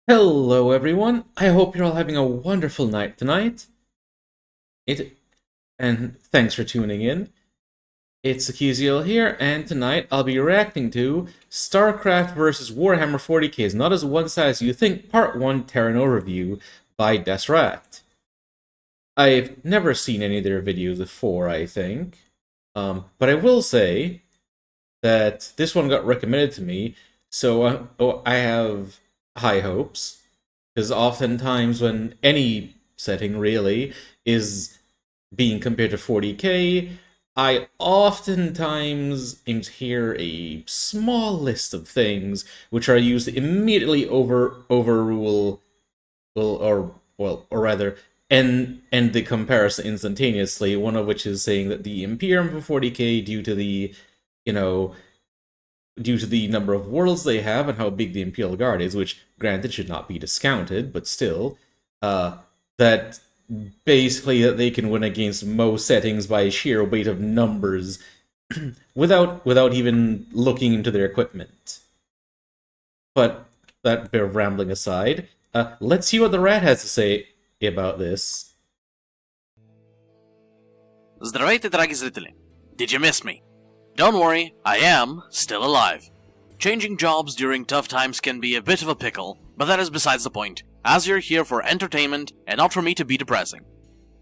Hello, everyone. I hope you're all having a wonderful night tonight. It and thanks for tuning in. It's Akiziel here, and tonight I'll be reacting to StarCraft vs. Warhammer 40K is not as one side as you think, Part 1 TERRAN Overview by Desrat. I've never seen any of their videos before, I think. But I will say that this one got recommended to me, so I have high hopes. Because oftentimes, when any setting really is being compared to 40k, I oftentimes hear a small list of things which are used to immediately overrule, or rather, end the comparison instantaneously. One of which is saying that the Imperium for 40k, you know, due to the number of worlds they have and how big the Imperial Guard is, which granted should not be discounted, but still, that basically that they can win against most settings by sheer weight of numbers without even looking into their equipment. But that bit of rambling aside, let's see what the rat has to say about this. Здравейте, драги зрители! Did you miss me? Don't worry, I am still alive. Changing jobs during tough times can be a bit of a pickle, but that is besides the point, as you're here for entertainment and not for me to be depressing.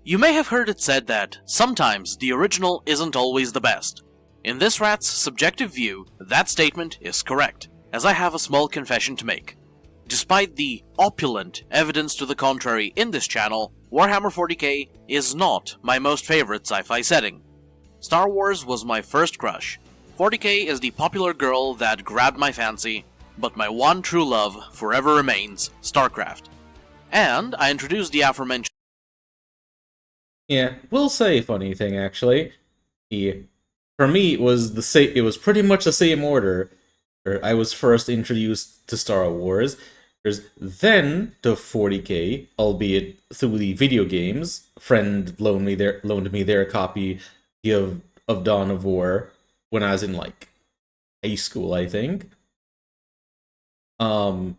You may have heard it said that sometimes the original isn't always the best. In this rat's subjective view, that statement is correct, as I have a small confession to make. Despite the opulent evidence to the contrary in this channel, Warhammer 40k is not my most favorite sci-fi setting. Star Wars was my first crush. 40k is the popular girl that grabbed my fancy, but my one true love forever remains StarCraft. And I introduced the aforementioned. Yeah, we'll say a funny thing actually. For me, it was the same. It was pretty much the same order. I was first introduced to Star Wars, then to 40k, albeit through the video games. A friend loaned me their copy of Dawn of War when I was in like high school, I think. Um,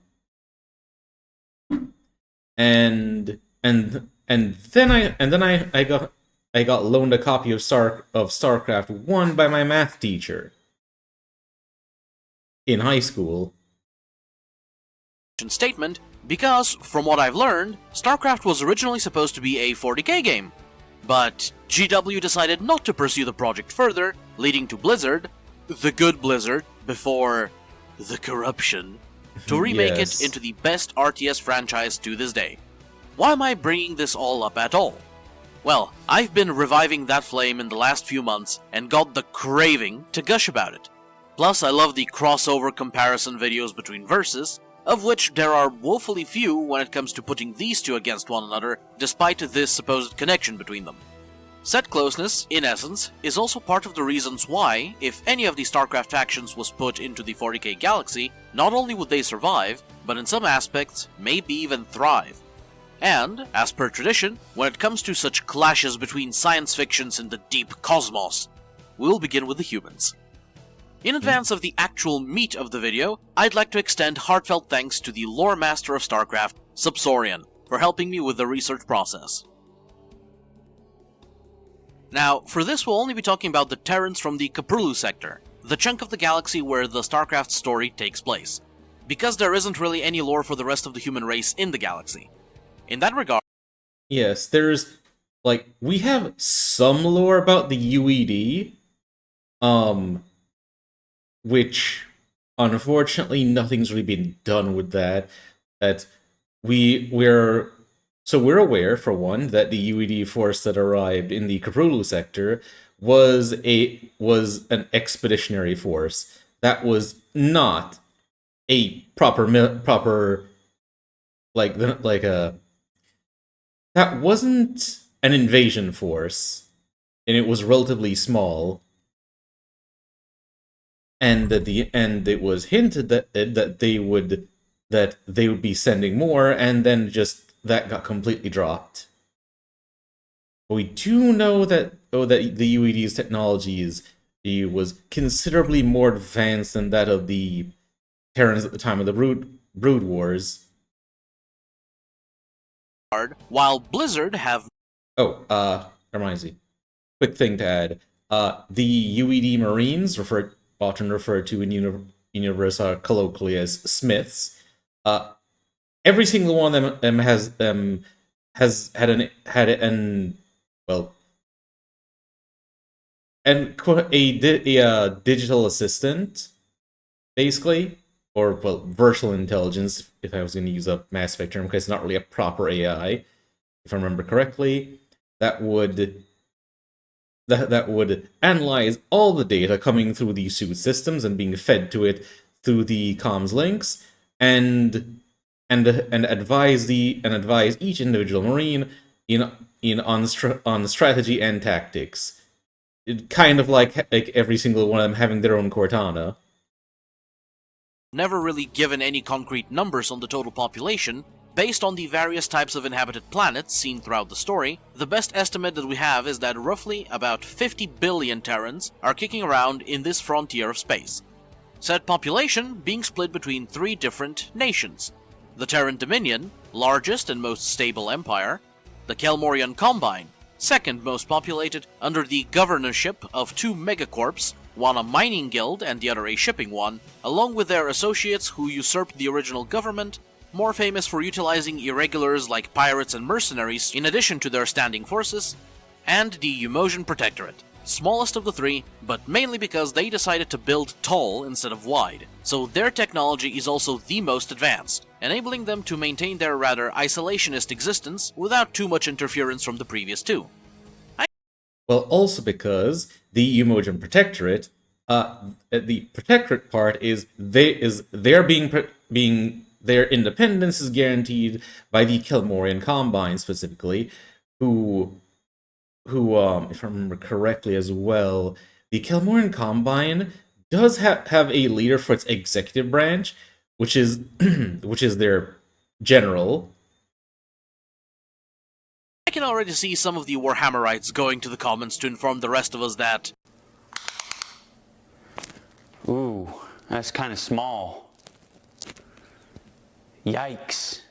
and then I got loaned a copy of StarCraft 1 by my math teacher in high school. Statement because, from what I've learned, StarCraft was originally supposed to be a 40k game. But GW decided not to pursue the project further, leading to Blizzard, the good Blizzard, before the corruption, to remake Yes. it into the best RTS franchise to this day. Why am I bringing this all up at all? Well, I've been reviving that flame in the last few months and got the craving to gush about it. Plus, I love the crossover comparison videos between verses, of which there are woefully few when it comes to putting these two against one another, despite this supposed connection between them. Set closeness, in essence, is also part of the reasons why, if any of the StarCraft factions was put into the 40k galaxy, not only would they survive, but in some aspects, maybe even thrive. And, as per tradition, when it comes to such clashes between science fictions in the deep cosmos, we'll begin with the humans. In advance of the actual meat of the video, I'd like to extend heartfelt thanks to the lore master of StarCraft, Subsorian, for helping me with the research process. Now, for this we'll only be talking about the Terrans from the Caprulu sector, the chunk of the galaxy where the StarCraft story takes place, because there isn't really any lore for the rest of the human race in the galaxy. In that regard, Yes, we have some lore about the UED, which unfortunately nothing's really been done with that. That we're aware, for one, that the UED force that arrived in the Caprulu sector was an expeditionary force. That was not a proper like a that wasn't an invasion force, and it was relatively small. And it was hinted that they would be sending more, and then just that got completely dropped. But we do know that the UED's was considerably more advanced than that of the Terrans at the time of the Brood Wars. while Blizzard have Oh, reminds me. Quick thing to add. The UED Marines, often referred to in universe colloquially as Smiths, every single one of them has had an well and a digital assistant, basically, or well, virtual intelligence. If I was going to use a Mass Effect term, because it's not really a proper AI, if I remember correctly, that would analyze all the data coming through these suit systems and being fed to it through the comms links, and advise each individual marine on strategy and tactics. Kind of like every single one of them having their own Cortana. never really given any concrete numbers on the total population. Based on the various types of inhabited planets seen throughout the story, the best estimate that we have is that roughly about 50 billion Terrans are kicking around in this frontier of space. Said population being split between 3 different nations: the Terran Dominion, largest and most stable empire; the kel-morian Combine, second most populated, under the governorship of 2 megacorps, one a mining guild and the other a shipping one, along with their associates who usurped the original government, more famous for utilizing irregulars like pirates and mercenaries in addition to their standing forces; and the Umosian Protectorate, smallest of the 3, but mainly because they decided to build tall instead of wide, so their technology is also the most advanced, enabling them to maintain their rather isolationist existence without too much interference from the previous 2. Well, also because the Umosian Protectorate, the Protectorate part is their independence is guaranteed by the kel-morian Combine specifically, who, if I remember correctly as well, the kel-morian Combine does have a leader for its executive branch, which is their general. I can already see some of the Warhammerites going to the comments to inform the rest of us that, ooh, that's kind of small. Yikes.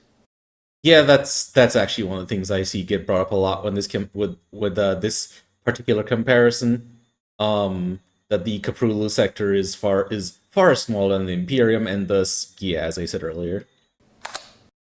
Yeah, that's actually one of the things I see get brought up a lot when with this particular comparison. That the Caprulu sector is far smaller than the Imperium, and thus, yeah, as I said earlier.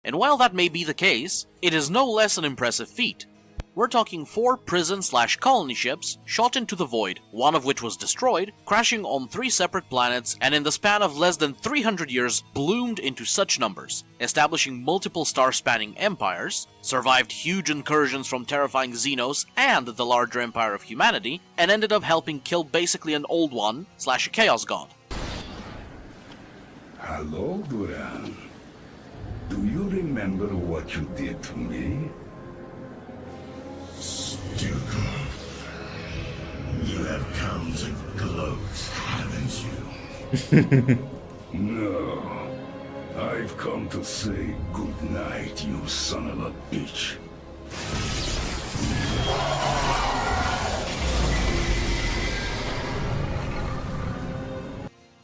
and while that may be the case, it is no less an impressive feat. We're talking 4 prison/colony ships shot into the void, one of which was destroyed, crashing on 3 separate planets, and in the span of less than 300 years bloomed into such numbers, establishing multiple star-spanning empires, survived huge incursions from terrifying Xenos and the larger empire of humanity, and ended up helping kill basically an old one/a chaos god. Hello, Duran. Do you remember what you did to me? Stukov, you have come to gloat, haven't you? No. I've come to say good night, you son of a bitch.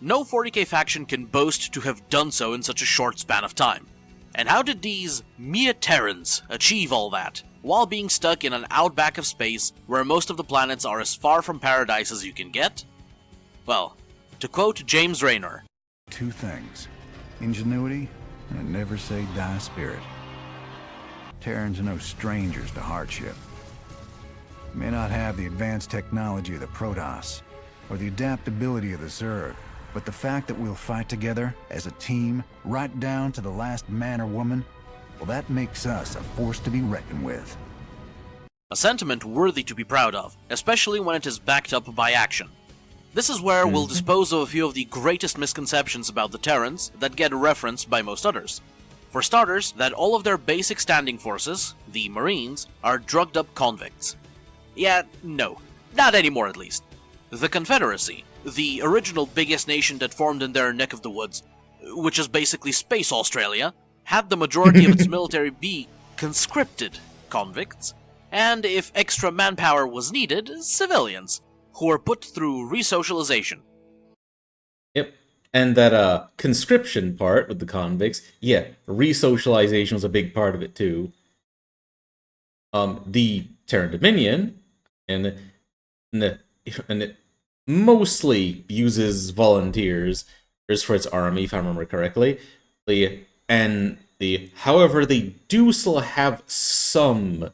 No 40k faction can boast to have done so in such a short span of time. And how did these mere Terrans achieve all that, while being stuck in an outback of space where most of the planets are as far from paradise as you can get? Well, to quote James Raynor, 2 things: ingenuity and a never-say-die spirit. Terrans are no strangers to hardship. May not have the advanced technology of the Protoss, or the adaptability of the Zerg, but the fact that we'll fight together as a team, right down to the last man or woman, well, that makes us a force to be reckoned with. a sentiment worthy to be proud of, especially when it is backed up by action. This is where we'll dispose of a few of the greatest misconceptions about the Terrans that get referenced by most others. For starters, that all of their basic standing forces, the Marines, are drugged-up convicts. Yeah, no. Not anymore, at least. The Confederacy, the original biggest nation that formed in their neck of the woods, which is basically Space Australia, had the majority of its military be conscripted convicts, and if extra manpower was needed, civilians, who were put through resocialization. Yep. And that conscription part with the convicts, yeah, resocialization was a big part of it too. The Terran Dominion, and it mostly uses volunteers for its army, if I remember correctly. However, they do still have some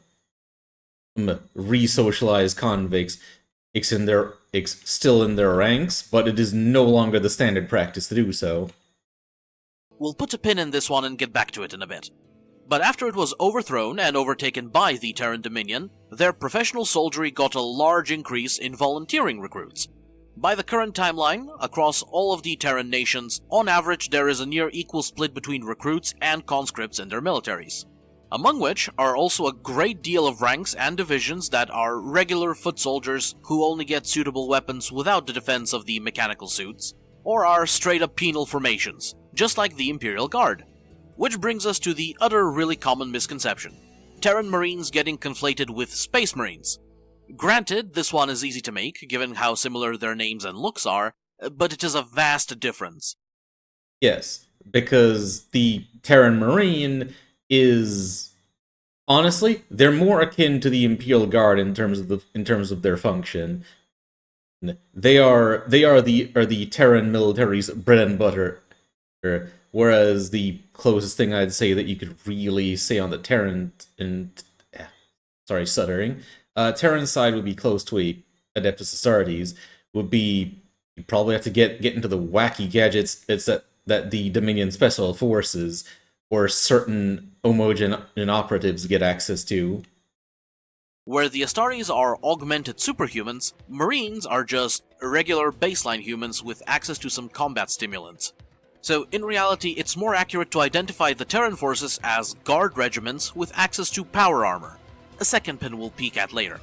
re-socialized convicts still in their ranks, but it is no longer the standard practice to do so. We'll put a pin in this one and get back to it in a bit. But after it was overthrown and overtaken by the Terran Dominion, their professional soldiery got a large increase in volunteering recruits. By the current timeline, across all of the Terran nations, on average there is a near equal split between recruits and conscripts in their militaries. Among which are also a great deal of ranks and divisions that are regular foot soldiers who only get suitable weapons without the defense of the mechanical suits, or are straight-up penal formations, just like the Imperial Guard. Which brings us to the other really common misconception: Terran Marines getting conflated with Space Marines. Granted, this one is easy to make, given how similar their names and looks are, but it is a vast difference. Yes, because the Terran Marine is, honestly, they're more akin to the Imperial Guard in terms of their function. They are the Terran military's bread and butter, whereas the closest thing I'd say that you could really say on the Terran Terran side would be close to a Adeptus Astartes, would be you probably have to get into the wacky gadgets that the Dominion Special Forces or certain Omogen operatives get access to. Where the Astartes are augmented superhumans, Marines are just regular baseline humans with access to some combat stimulants. So in reality, it's more accurate to identify the Terran forces as guard regiments with access to power armor. A second pin we'll peek at later.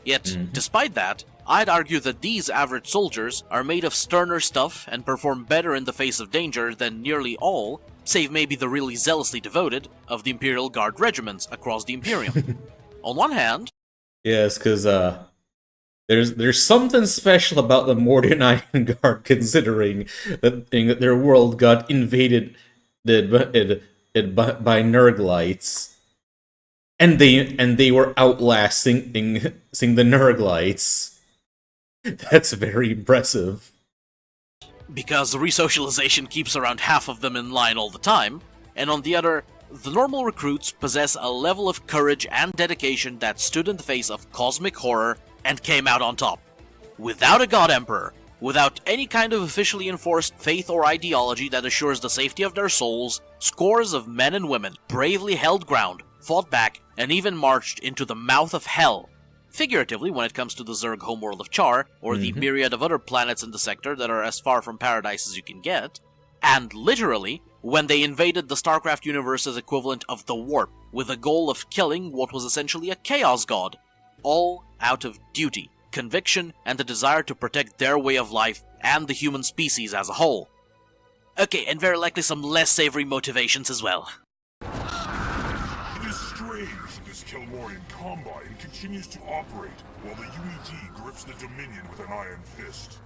Yet, despite that, I'd argue that these average soldiers are made of sterner stuff and perform better in the face of danger than nearly all, save maybe the really zealously devoted, of the Imperial Guard regiments across the Imperium. On one hand... Yes, because there's something special about the Mordian Iron Guard, considering that their world got invaded by Nurglites, and they were outlasting the Nurglites. That's very impressive. Because the resocialization keeps around half of them in line all the time, and on the other, the normal recruits possess a level of courage and dedication that stood in the face of cosmic horror and came out on top. Without a God Emperor, without any kind of officially enforced faith or ideology that assures the safety of their souls, scores of men and women bravely held ground, fought back, and even marched into the mouth of hell. Figuratively, when it comes to the Zerg homeworld of Char, or the myriad of other planets in the sector that are as far from paradise as you can get, and literally, when they invaded the StarCraft universe's equivalent of the Warp, with the goal of killing what was essentially a Chaos God, all out of duty, conviction, and the desire to protect their way of life and the human species as a whole. Okay, and very likely some less savory motivations as well. It is strange that this kel-morian combine continues to operate while the UEG grips the Dominion with an iron fist.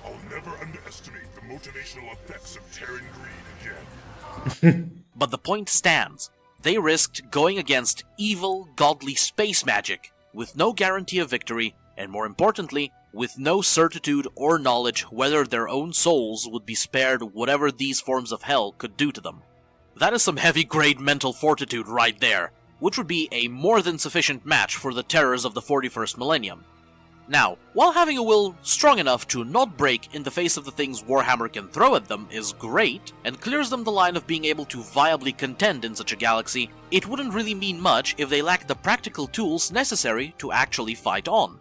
I'll never underestimate the motivational effects of Terran greed again. But the point stands. They risked going against evil, godly space magic, with no guarantee of victory, and more importantly, with no certitude or knowledge whether their own souls would be spared whatever these forms of hell could do to them. That is some heavy-grade mental fortitude right there, which would be a more than sufficient match for the terrors of the 41st millennium. Now, while having a will strong enough to not break in the face of the things Warhammer can throw at them is great, and clears them the line of being able to viably contend in such a galaxy, it wouldn't really mean much if they lacked the practical tools necessary to actually fight on.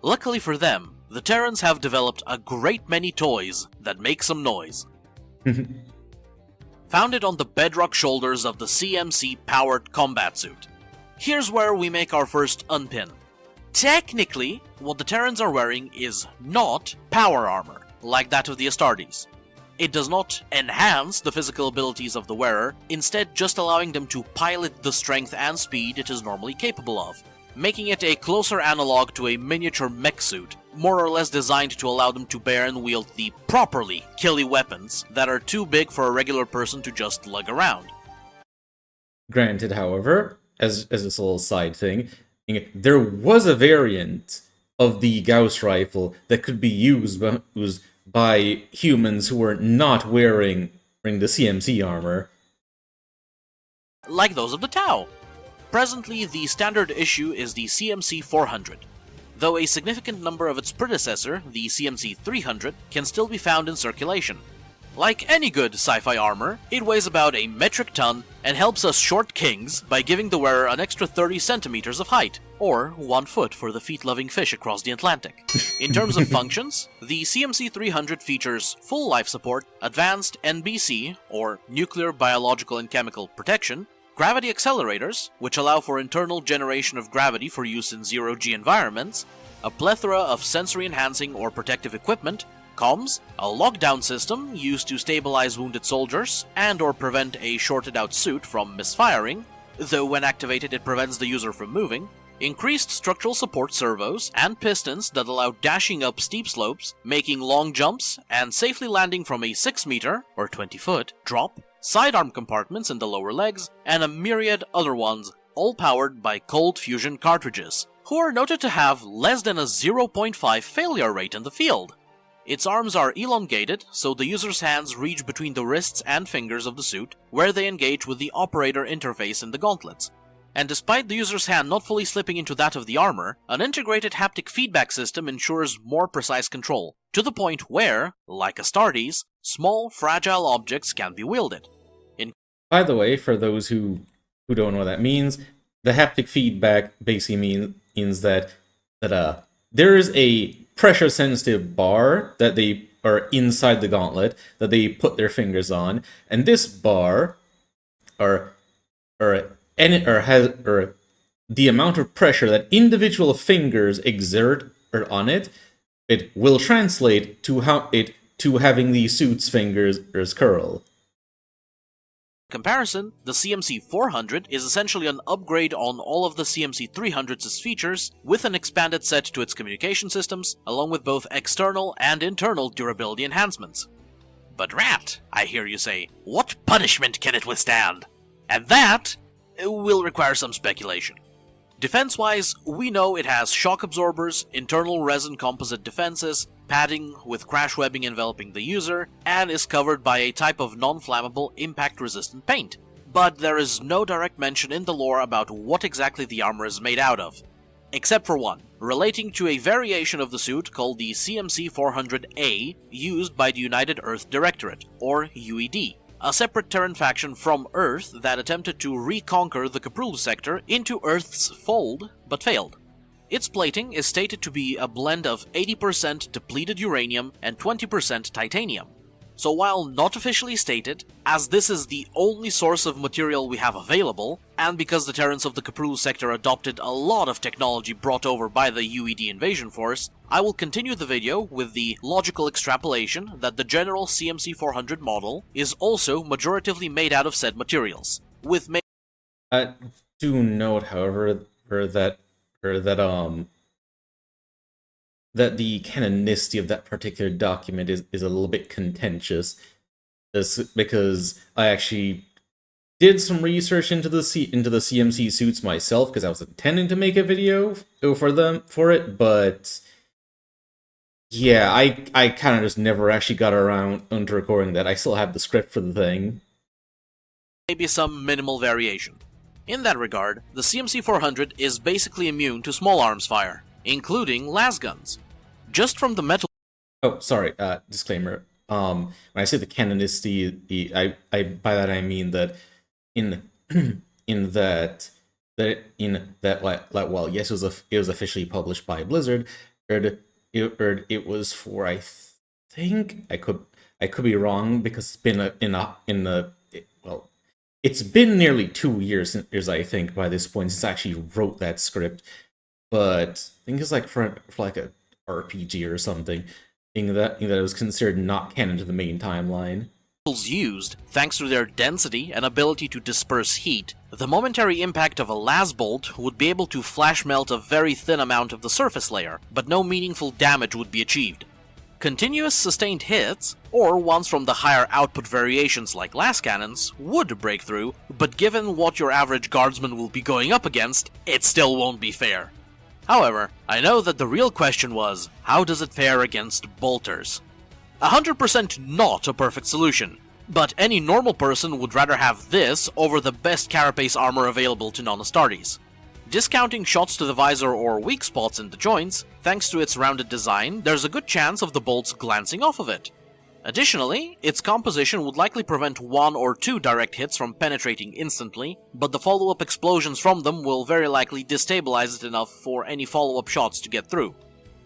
Luckily for them, the Terrans have developed a great many toys that make some noise. Founded on the bedrock shoulders of the CMC-powered combat suit. Here's where we make our first unpin. Technically, what the Terrans are wearing is not power armor, like that of the Astartes. It does not enhance the physical abilities of the wearer, instead just allowing them to pilot the strength and speed it is normally capable of, making it a closer analog to a miniature mech suit, more or less designed to allow them to bear and wield the properly killy weapons that are too big for a regular person to just lug around. Granted, however, as this little side thing, There was a variant of the Gauss rifle that could be used by humans who were not wearing the CMC armor. Like those of the Tau. Presently, the standard issue is the CMC 400, though a significant number of its predecessor, the CMC 300, can still be found in circulation. Like any good sci-fi armor, it weighs about a metric ton and helps us short kings by giving the wearer an extra 30 centimeters of height, or 1 foot for the feet-loving fish across the Atlantic. In terms of functions, the CMC 300 features full life support, advanced NBC, or nuclear, biological, and chemical protection, gravity accelerators, which allow for internal generation of gravity for use in zero-G environments, a plethora of sensory-enhancing or protective equipment, comms, a lockdown system used to stabilize wounded soldiers and or prevent a shorted-out suit from misfiring, though when activated it prevents the user from moving, increased structural support servos and pistons that allow dashing up steep slopes, making long jumps, and safely landing from a 6-meter, or 20-foot, drop, sidearm compartments in the lower legs, and a myriad other ones, all powered by cold fusion cartridges, who are noted to have less than a 0.5 failure rate in the field. Its arms are elongated, so the user's hands reach between the wrists and fingers of the suit, where they engage with the operator interface in the gauntlets. And despite the user's hand not fully slipping into that of the armor, an integrated haptic feedback system ensures more precise control, to the point where, like Astartes, small, fragile objects can be wielded. By the way, for those who don't know what that means, the haptic feedback basically means that there is a pressure-sensitive bar that they are inside the gauntlet that they put their fingers on, and this bar, the amount of pressure that individual fingers exert on it, it will translate to having the suit's fingers curl. In comparison, the CMC 400 is essentially an upgrade on all of the CMC 300's features, with an expanded set to its communication systems, along with both external and internal durability enhancements. But Rat, I hear you say, what punishment can it withstand? And that will require some speculation. Defense-wise, we know it has shock absorbers, internal resin composite defenses, padding with crash webbing enveloping the user, and is covered by a type of non-flammable impact-resistant paint. But there is no direct mention in the lore about what exactly the armor is made out of. Except for one, relating to a variation of the suit called the CMC 400A, used by the United Earth Directorate, or UED, a separate Terran faction from Earth that attempted to reconquer the Caprulu sector into Earth's fold, but failed. Its plating is stated to be a blend of 80% depleted uranium and 20% titanium. So while not officially stated, as this is the only source of material we have available, and because the Terrans of the Caprulu sector adopted a lot of technology brought over by the UED invasion force, I will continue the video with the logical extrapolation that the general CMC 400 model is also majoritively made out of said materials, with Do note, however, that the canonicity of that particular document is a little bit contentious, because I actually did some research into the CMC suits myself, because I was intending to make a video for it, but yeah, I kind of just never actually got around to recording that. I still have the script for the thing. Maybe some minimal variation. In that regard, the CMC 400 is basically immune to small arms fire, including las guns. Just from the metal... Oh, sorry, disclaimer. When I say the canonicity, I by that I mean that well, yes, it was officially published by Blizzard. It was for, I think, I could be wrong, because it's been it's been nearly 2 years, I think, by this point, since I actually wrote that script. But I think it's like for like a RPG or something, that it was considered not canon to the main timeline. Used, thanks to their density and ability to disperse heat, the momentary impact of a las bolt would be able to flash melt a very thin amount of the surface layer, but no meaningful damage would be achieved. Continuous sustained hits, or ones from the higher output variations like las cannons, would break through, but given what your average guardsman will be going up against, it still won't be fair. However, I know that the real question was, how does it fare against bolters? 100% not a perfect solution, but any normal person would rather have this over the best carapace armor available to non-Astartes. Discounting shots to the visor or weak spots in the joints, thanks to its rounded design, there's a good chance of the bolts glancing off of it. Additionally, its composition would likely prevent 1 or 2 direct hits from penetrating instantly, but the follow-up explosions from them will very likely destabilize it enough for any follow-up shots to get through.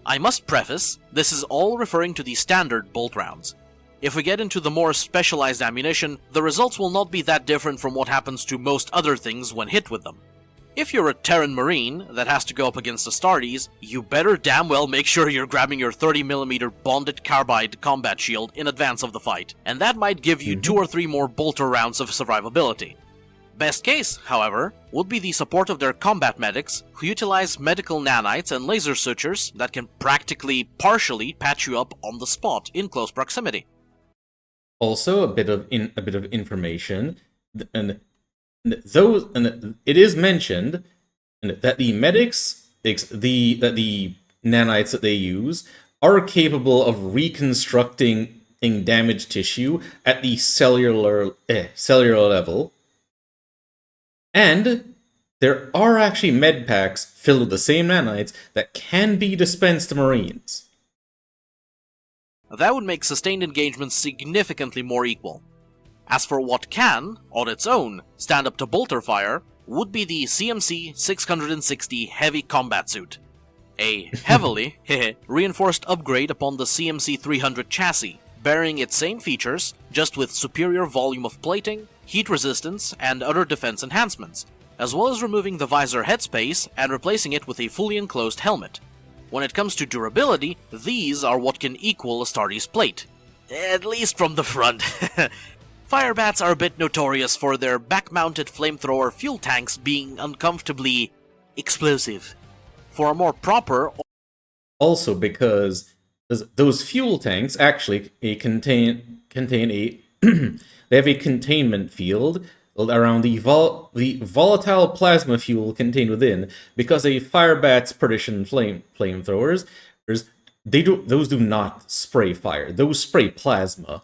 I must preface, this is all referring to the standard bolt rounds. If we get into the more specialized ammunition, the results will not be that different from what happens to most other things when hit with them. If you're a TERRAN Marine that has to go up against Astartes, you better damn well make sure you're grabbing your 30mm bonded carbide combat shield in advance of the fight, and that might give you 2 or 3 more bolter rounds of survivability. Best case, however, would be the support of their combat medics, who utilize medical nanites and laser sutures that can practically partially patch you up on the spot in close proximity. Also, a bit of information, and it is mentioned that the medics, that the nanites that they use, are capable of reconstructing damaged tissue at the cellular level, and there are actually med packs filled with the same nanites that can be dispensed to Marines. That would make sustained engagements significantly more equal. As for what can, on its own, stand up to bolter fire, would be the CMC 660 Heavy Combat Suit. A heavily reinforced upgrade upon the CMC 300 chassis, bearing its same features, just with superior volume of plating, heat resistance, and other defense enhancements, as well as removing the visor headspace and replacing it with a fully enclosed helmet. When it comes to durability, these are what can equal Astartes plate. At least from the front. Firebats are a bit notorious for their back-mounted flamethrower fuel tanks being uncomfortably explosive. For a more proper... Also because those fuel tanks actually contain a... they have a containment field around the volatile plasma fuel contained within, because a firebat's perdition flamethrowers, those do not spray fire. Those spray plasma.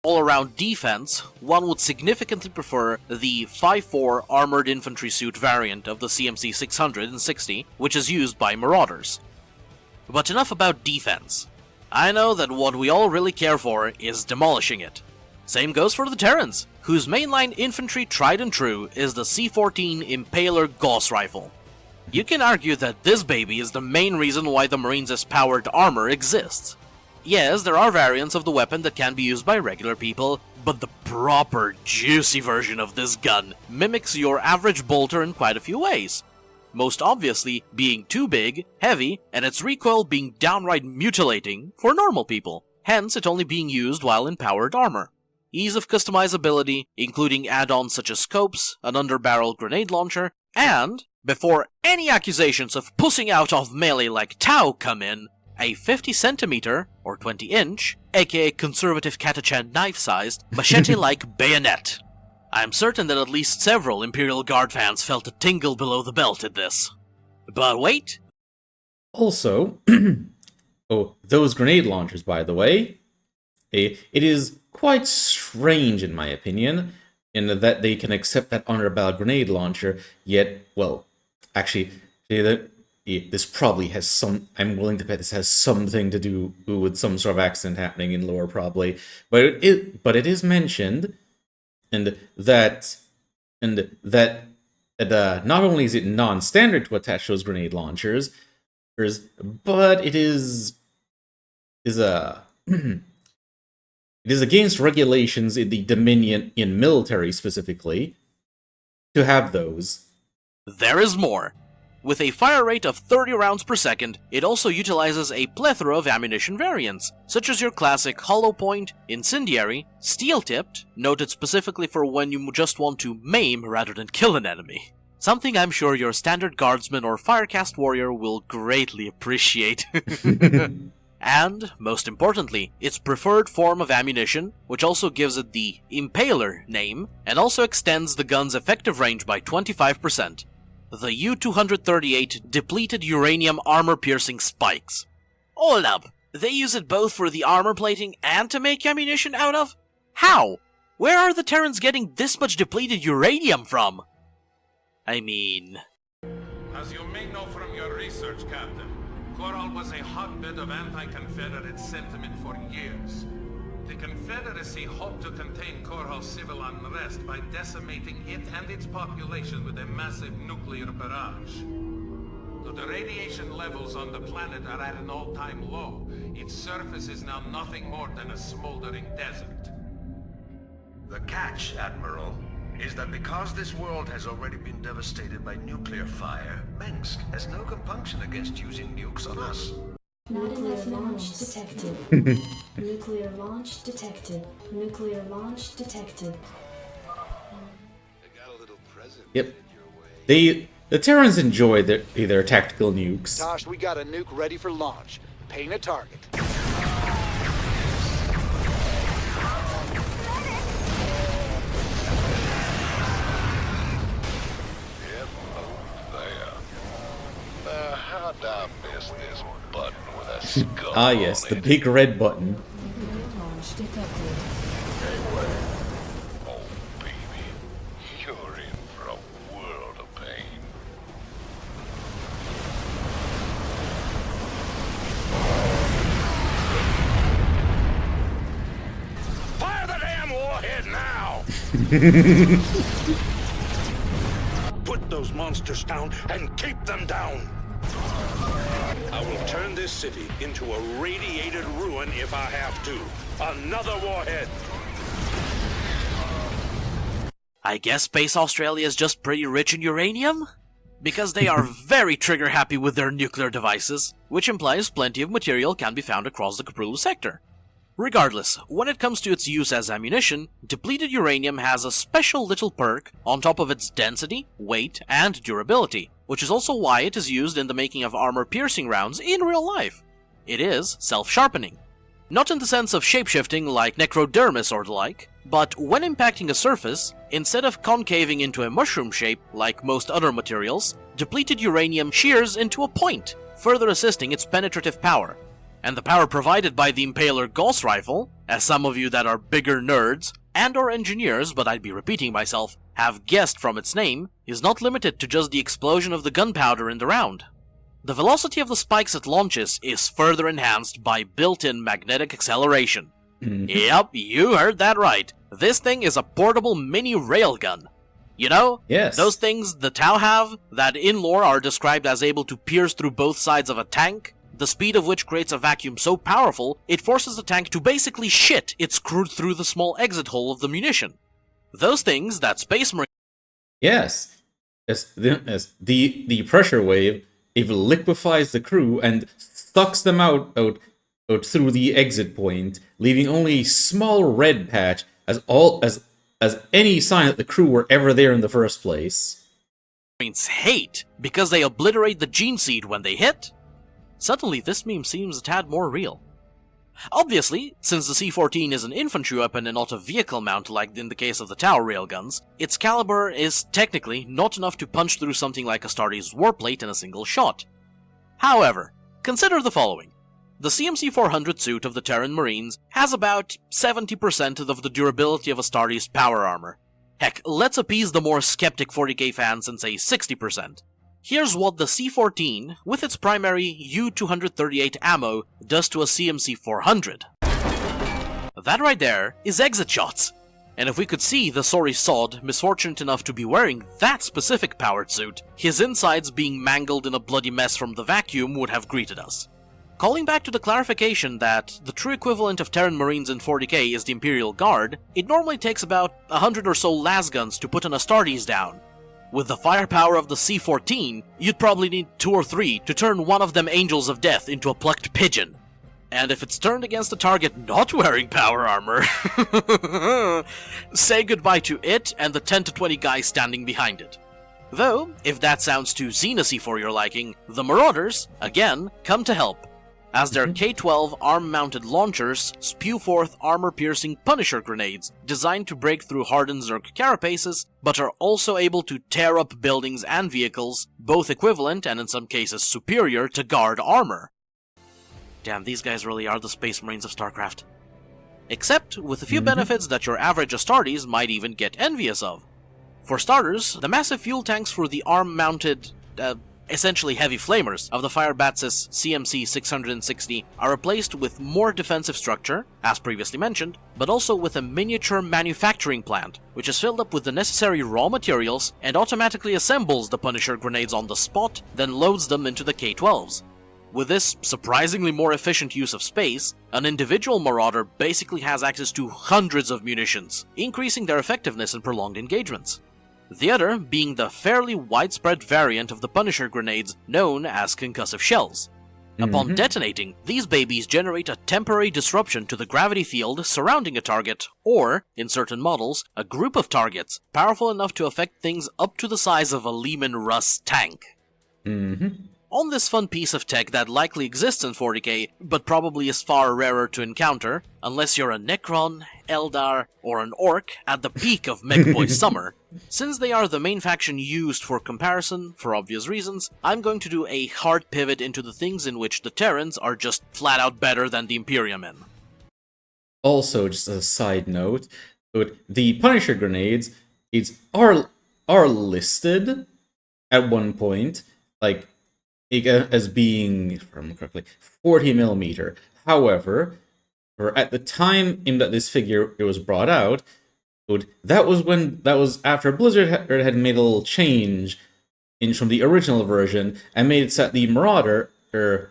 All-around defense, one would significantly prefer the 5.4 Armored Infantry Suit variant of the CMC 660, which is used by Marauders. But enough about defense. I know that what we all really care for is demolishing it. Same goes for the Terrans, whose mainline infantry tried and true is the C-14 Impaler Gauss Rifle. You can argue that this baby is the main reason why the Marines' powered armor exists. Yes, there are variants of the weapon that can be used by regular people, but the proper, juicy version of this gun mimics your average bolter in quite a few ways. Most obviously being too big, heavy, and its recoil being downright mutilating for normal people, hence it only being used while in powered armor. Ease of customizability, including add-ons such as scopes, an underbarrel grenade launcher, and, before any accusations of pussing out of melee like Tau come in, a 50cm, or 20-inch, aka conservative Catachan knife-sized, machete-like bayonet. I'm certain that at least several Imperial Guard fans felt a tingle below the belt at this. But wait! Also, those grenade launchers, by the way, it is quite strange in my opinion, in that they can accept that underbarrel grenade launcher, yet, well, actually, this probably has some, I'm willing to bet this has something to do with some sort of accident happening in lore, probably. But it is mentioned, that not only is it non-standard to attach those grenade launchers, but it is against regulations in the Dominion, in military specifically, to have those. There is more. With a fire rate of 30 rounds per second, it also utilizes a plethora of ammunition variants, such as your classic hollow point, incendiary, steel-tipped, noted specifically for when you just want to maim rather than kill an enemy. Something I'm sure your standard guardsman or firecast warrior will greatly appreciate. and, most importantly, its preferred form of ammunition, which also gives it the Impaler name, and also extends the gun's effective range by 25%. The U-238 depleted uranium armor-piercing spikes. Hold up, they use it both for the armor plating and to make ammunition out of? How? Where are the Terrans getting this much depleted uranium from? I mean... As you may know from your research, Captain, Coral was a hotbed of anti-Confederate sentiment for years. The Confederacy hoped to contain Coral's civil unrest by decimating it and its population with a massive nuclear barrage. Though the radiation levels on the planet are at an all-time low, its surface is now nothing more than a smoldering desert. The catch, Admiral, is that because this world has already been devastated by nuclear fire, Minsk has no compunction against using nukes on us. Nuclear launch detected. Nuclear launch detected. Nuclear launch detected. Yep. The Terrans enjoy their tactical nukes. Tosh, we got a nuke ready for launch. Paint a target. How'd I miss this button with a skull Ah yes, the big red button. Oh, baby. You're in for a world of pain. Fire the damn warhead now! Put those monsters down and keep them down! I will turn this city into a radiated ruin if I have to. Another warhead! I guess Space Australia is just pretty rich in uranium? Because they are very trigger-happy with their nuclear devices, which implies plenty of material can be found across the Kaprulu sector. Regardless, when it comes to its use as ammunition, depleted uranium has a special little perk on top of its density, weight, and durability, which is also why it is used in the making of armor-piercing rounds in real life. It is self-sharpening. Not in the sense of shapeshifting like necrodermis or the like, but when impacting a surface, instead of concaving into a mushroom shape like most other materials, depleted uranium shears into a point, further assisting its penetrative power. And the power provided by the Impaler Gauss rifle, as some of you that are bigger nerds, and/or engineers, but I'd be repeating myself, have guessed from its name, is not limited to just the explosion of the gunpowder in the round. The velocity of the spikes it launches is further enhanced by built-in magnetic acceleration. Yep, you heard that right. This thing is a portable mini railgun. You know, Yes. those things the Tau have, that in lore are described as able to pierce through both sides of a tank, the speed of which creates a vacuum so powerful, it forces the tank to basically shit it screwed through the small exit hole of the munition. Those things that Space Marines... Yes. As the pressure wave, it liquefies the crew and sucks them out through the exit point, leaving only a small red patch as any sign that the crew were ever there in the first place. hate because they obliterate the gene seed when they hit? Suddenly this meme seems a tad more real. Obviously, since the C-14 is an infantry weapon and not a vehicle mount like in the case of the Tau railguns, its caliber is technically not enough to punch through something like Astartes' warplate in a single shot. However, consider the following. The CMC-400 suit of the Terran Marines has about 70% of the durability of Astartes' power armor. Heck, let's appease the more skeptic 40K fans and say 60%. Here's what the C-14, with its primary U-238 ammo, does to a CMC-400. That right there is exit shots. And if we could see the sorry sod misfortunate enough to be wearing that specific powered suit, his insides being mangled in a bloody mess from the vacuum would have greeted us. Calling back to the clarification that the true equivalent of Terran Marines in 40K is the Imperial Guard, it normally takes about 100 or so lasguns to put an Astartes down. With the firepower of the C-14, you'd probably need 2 or 3 to turn one of them Angels of Death into a plucked pigeon. And if it's turned against a target not wearing power armor, say goodbye to it and the 10 to 20 guys standing behind it. Though, if that sounds too Xenasy for your liking, the Marauders, again, come to help. as their K-12 arm-mounted launchers spew forth armor-piercing Punisher grenades designed to break through hardened Zerg carapaces, but are also able to tear up buildings and vehicles, both equivalent and in some cases superior to guard armor. Damn, these guys really are the Space Marines of StarCraft. Except with a few benefits that your average Astartes might even get envious of. For starters, the massive fuel tanks for the arm-mounted, essentially heavy flamers of the Firebatsis CMC 660 are replaced with more defensive structure, as previously mentioned, but also with a miniature manufacturing plant, which is filled up with the necessary raw materials and automatically assembles the Punisher grenades on the spot, then loads them into the K-12s. With this surprisingly more efficient use of space, an individual Marauder basically has access to hundreds of munitions, increasing their effectiveness in prolonged engagements. The other being the fairly widespread variant of the Punisher grenades known as concussive shells. Upon detonating, these babies generate a temporary disruption to the gravity field surrounding a target, or, in certain models, a group of targets, powerful enough to affect things up to the size of a Lehman Russ tank. On this fun piece of tech that likely exists in 40k, but probably is far rarer to encounter, unless you're a Necron, Eldar, or an Orc at the peak of Mechboy Summer. Since they are the main faction used for comparison, for obvious reasons, I'm going to do a hard pivot into the things in which the Terrans are just flat out better than the Imperium in. Also, just as a side note, the Punisher grenades are listed at one point, like, as being, if I remember correctly, 40mm. However, at the time in that this figure was brought out, that was after Blizzard had made a little change from the original version and made it so that the Marauder, they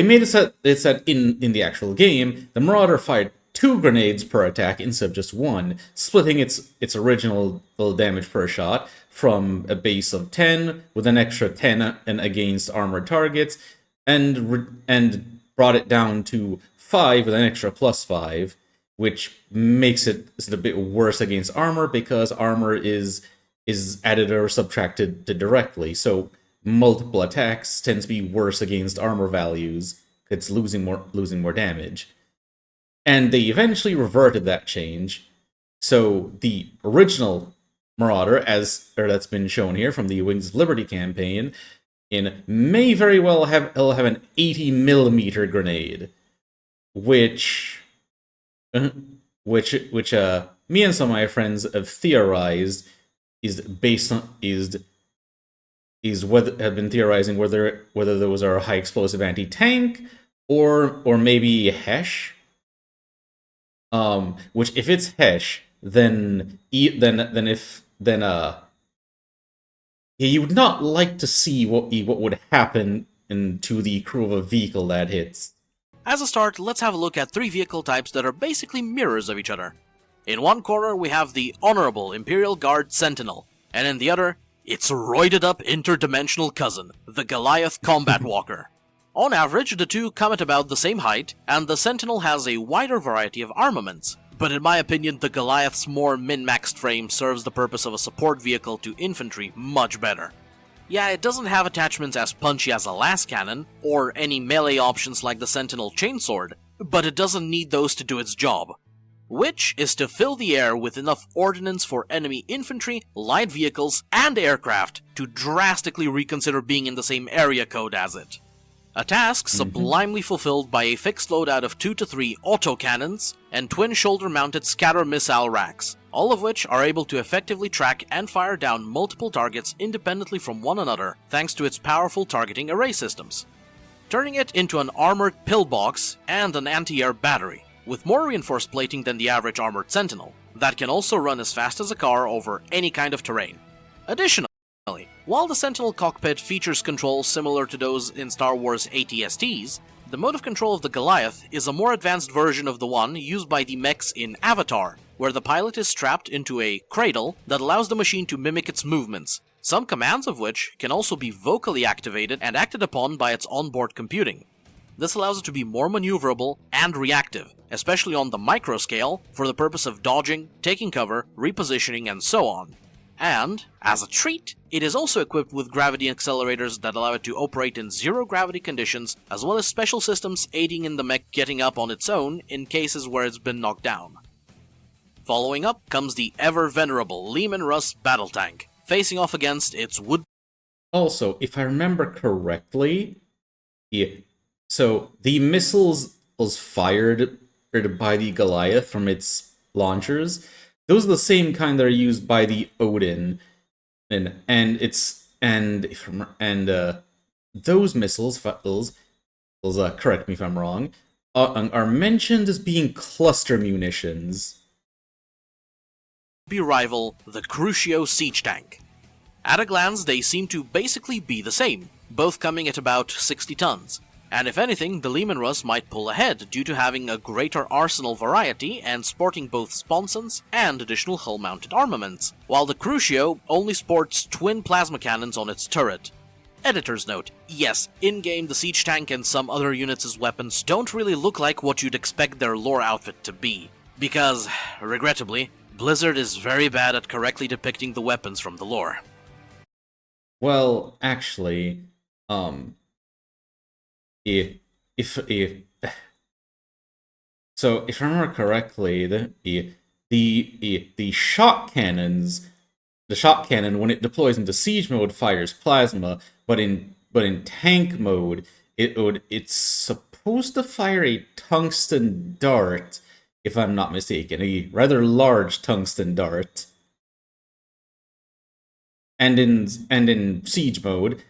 made it so that in the actual game, the Marauder fired 2 grenades per attack instead of just 1, splitting its original damage per shot from a base of 10 with an extra 10 and against armored targets, and brought it down to 5 with an extra +5, which makes it a bit worse against armor because armor is added or subtracted directly. So multiple attacks tends to be worse against armor values. It's losing more damage. And they eventually reverted that change. So the original Marauder, that's been shown here from the Wings of Liberty campaign, may very well have an 80mm grenade, which me and some of my friends have theorized have been theorizing whether those are high explosive anti-tank or maybe Hesh. Which if it's Hesh, then you would not like to see what would happen to the crew of a vehicle that hits. As a start, let's have a look at 3 vehicle types that are basically mirrors of each other. In one corner we have the Honorable Imperial Guard Sentinel, and in the other, its roided up interdimensional cousin, the Goliath Combat Walker. On average, the two come at about the same height, and the Sentinel has a wider variety of armaments. But in my opinion, the Goliath's more min-maxed frame serves the purpose of a support vehicle to infantry much better. Yeah, it doesn't have attachments as punchy as a las cannon, or any melee options like the Sentinel chainsword, but it doesn't need those to do its job. Which is to fill the air with enough ordnance for enemy infantry, light vehicles, and aircraft to drastically reconsider being in the same area code as it. A task sublimely fulfilled by a fixed loadout of 2 to 3 autocannons and twin shoulder-mounted scatter missile racks, all of which are able to effectively track and fire down multiple targets independently from one another thanks to its powerful targeting array systems, turning it into an armored pillbox and an anti-air battery, with more reinforced plating than the average armored Sentinel, that can also run as fast as a car over any kind of terrain. Additionally, while the Sentinel cockpit features controls similar to those in Star Wars AT-STs, the mode of control of the Goliath is a more advanced version of the one used by the mechs in Avatar, where the pilot is strapped into a cradle that allows the machine to mimic its movements, some commands of which can also be vocally activated and acted upon by its onboard computing. This allows it to be more maneuverable and reactive, especially on the micro scale, for the purpose of dodging, taking cover, repositioning, and so on. And, as a treat, it is also equipped with gravity accelerators that allow it to operate in zero-gravity conditions, as well as special systems aiding in the mech getting up on its own in cases where it's been knocked down. Following up comes the ever-venerable Leman Russ battle tank, facing off against its wood. Also, if I remember correctly, so the missiles was fired by the Goliath from its launchers. Those are the same kind that are used by the Odin, and those missiles, correct me if I'm wrong, are mentioned as being cluster munitions. Rival the Crucio siege tank. At a glance, they seem to basically be the same, both coming at about 60 tons. And if anything, the Leman Russ might pull ahead due to having a greater arsenal variety and sporting both sponsons and additional hull-mounted armaments, while the Crucio only sports twin plasma cannons on its turret. Editor's note: yes, in-game the siege tank and some other units' weapons don't really look like what you'd expect their lore outfit to be, because, regrettably, Blizzard is very bad at correctly depicting the weapons from the lore. Well, actually, if I remember correctly, the shock cannons, the shock cannon when it deploys into siege mode fires plasma, but in tank mode it's supposed to fire a tungsten dart, if I'm not mistaken, a rather large tungsten dart. And in siege mode,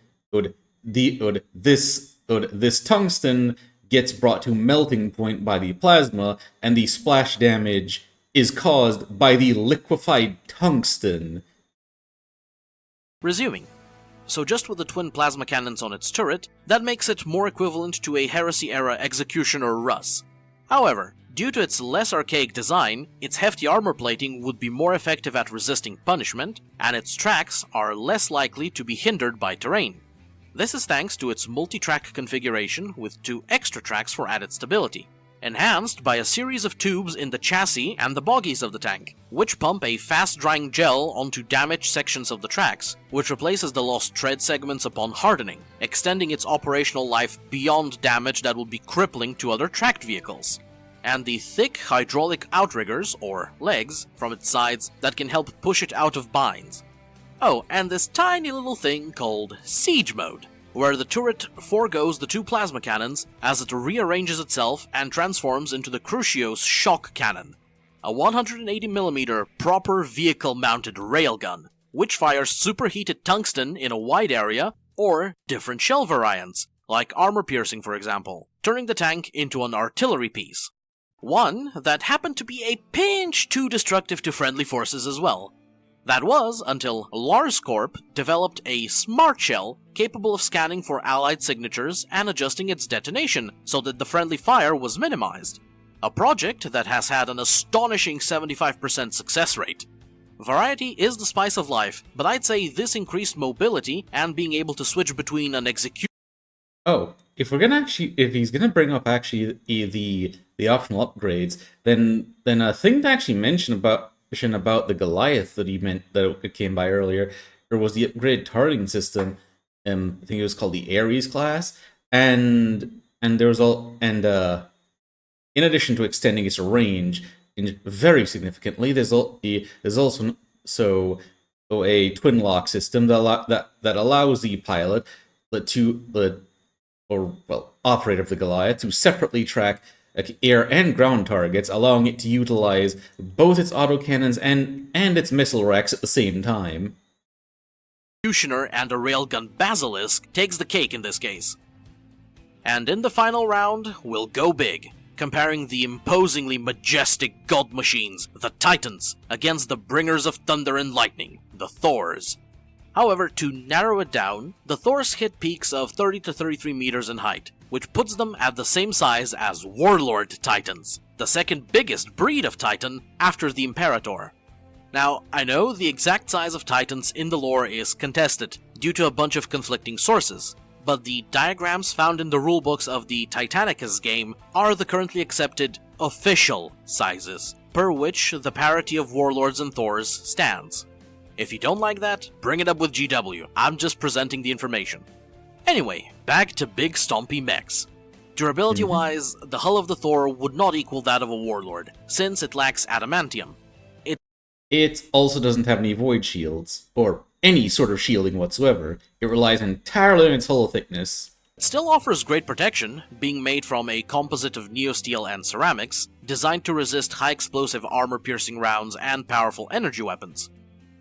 this tungsten gets brought to melting point by the plasma, and the splash damage is caused by the liquefied tungsten. Resuming. So just with the twin plasma cannons on its turret, that makes it more equivalent to a Heresy-era Executioner Russ. However, due to its less archaic design, its hefty armor plating would be more effective at resisting punishment, and its tracks are less likely to be hindered by terrain. This is thanks to its multi-track configuration with 2 extra tracks for added stability, enhanced by a series of tubes in the chassis and the bogies of the tank, which pump a fast-drying gel onto damaged sections of the tracks, which replaces the lost tread segments upon hardening, extending its operational life beyond damage that would be crippling to other tracked vehicles. And the thick hydraulic outriggers, or legs, from its sides that can help push it out of binds. Oh, and this tiny little thing called Siege Mode, where the turret forgoes the 2 plasma cannons as it rearranges itself and transforms into the Crucio's Shock Cannon, a 180mm proper vehicle-mounted railgun, which fires superheated tungsten in a wide area, or different shell variants, like armor-piercing for example, turning the tank into an artillery piece. One that happened to be a pinch too destructive to friendly forces as well. That was until Lars Corp developed a smart shell capable of scanning for allied signatures and adjusting its detonation so that the friendly fire was minimized. A project that has had an astonishing 75% success rate. Variety is the spice of life, but I'd say this increased mobility and being able to switch between an execution. Oh, if he's gonna bring up actually the optional upgrades, then a thing to actually mention about the Goliath that he meant that it came by earlier, there was the upgraded targeting system. I think it was called the Ares class, and there was in addition to extending its range very significantly, there's also a twin lock system that allows the pilot operator of the Goliath to separately track air and ground targets, allowing it to utilize both its autocannons and its missile racks at the same time. Executioner and a railgun Basilisk takes the cake in this case. And in the final round, we'll go big, comparing the imposingly majestic god machines, the Titans, against the bringers of thunder and lightning, the Thors. However, to narrow it down, the Thors hit peaks of 30 to 33 meters in height, which puts them at the same size as Warlord Titans, the second biggest breed of Titan after the Imperator. Now, I know the exact size of Titans in the lore is contested, due to a bunch of conflicting sources, but the diagrams found in the rulebooks of the Titanicus game are the currently accepted official sizes, per which the parity of Warlords and Thors stands. If you don't like that, bring it up with GW. I'm just presenting the information. Anyway, back to big stompy mechs. Durability-wise, the hull of the Thor would not equal that of a Warlord, since it lacks adamantium. It also doesn't have any void shields, or any sort of shielding whatsoever. It relies entirely on its hull thickness. It still offers great protection, being made from a composite of neosteel and ceramics, designed to resist high-explosive armor-piercing rounds and powerful energy weapons.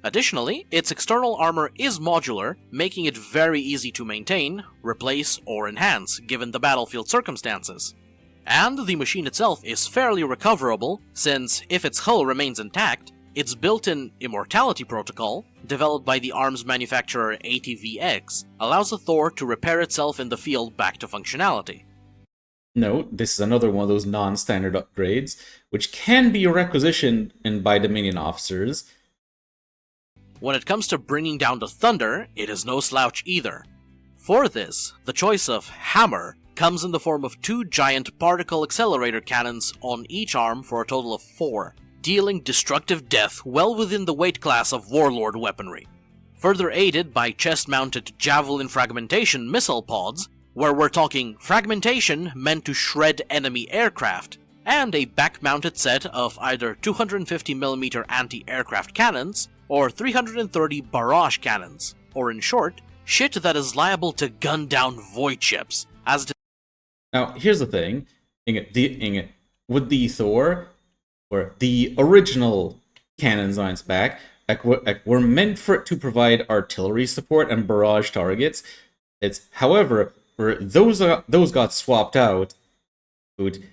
Additionally, its external armor is modular, making it very easy to maintain, replace, or enhance, given the battlefield circumstances. And the machine itself is fairly recoverable, since if its hull remains intact, its built-in immortality protocol, developed by the arms manufacturer ATVX, allows the Thor to repair itself in the field back to functionality. Note, this is another one of those non-standard upgrades, which can be requisitioned by Dominion officers. When it comes to bringing down the thunder, it is no slouch either. For this, the choice of hammer comes in the form of 2 giant particle accelerator cannons on each arm for a total of 4, dealing destructive death well within the weight class of Warlord weaponry. Further aided by chest-mounted javelin fragmentation missile pods, where we're talking fragmentation meant to shred enemy aircraft, and a back-mounted set of either 250mm anti-aircraft cannons or 330 barrage cannons, or in short, shit that is liable to gun down void ships, as it. Now, here's the thing, with the Thor, or the original cannons on its back, were meant for it to provide artillery support and barrage targets. However, those got swapped out with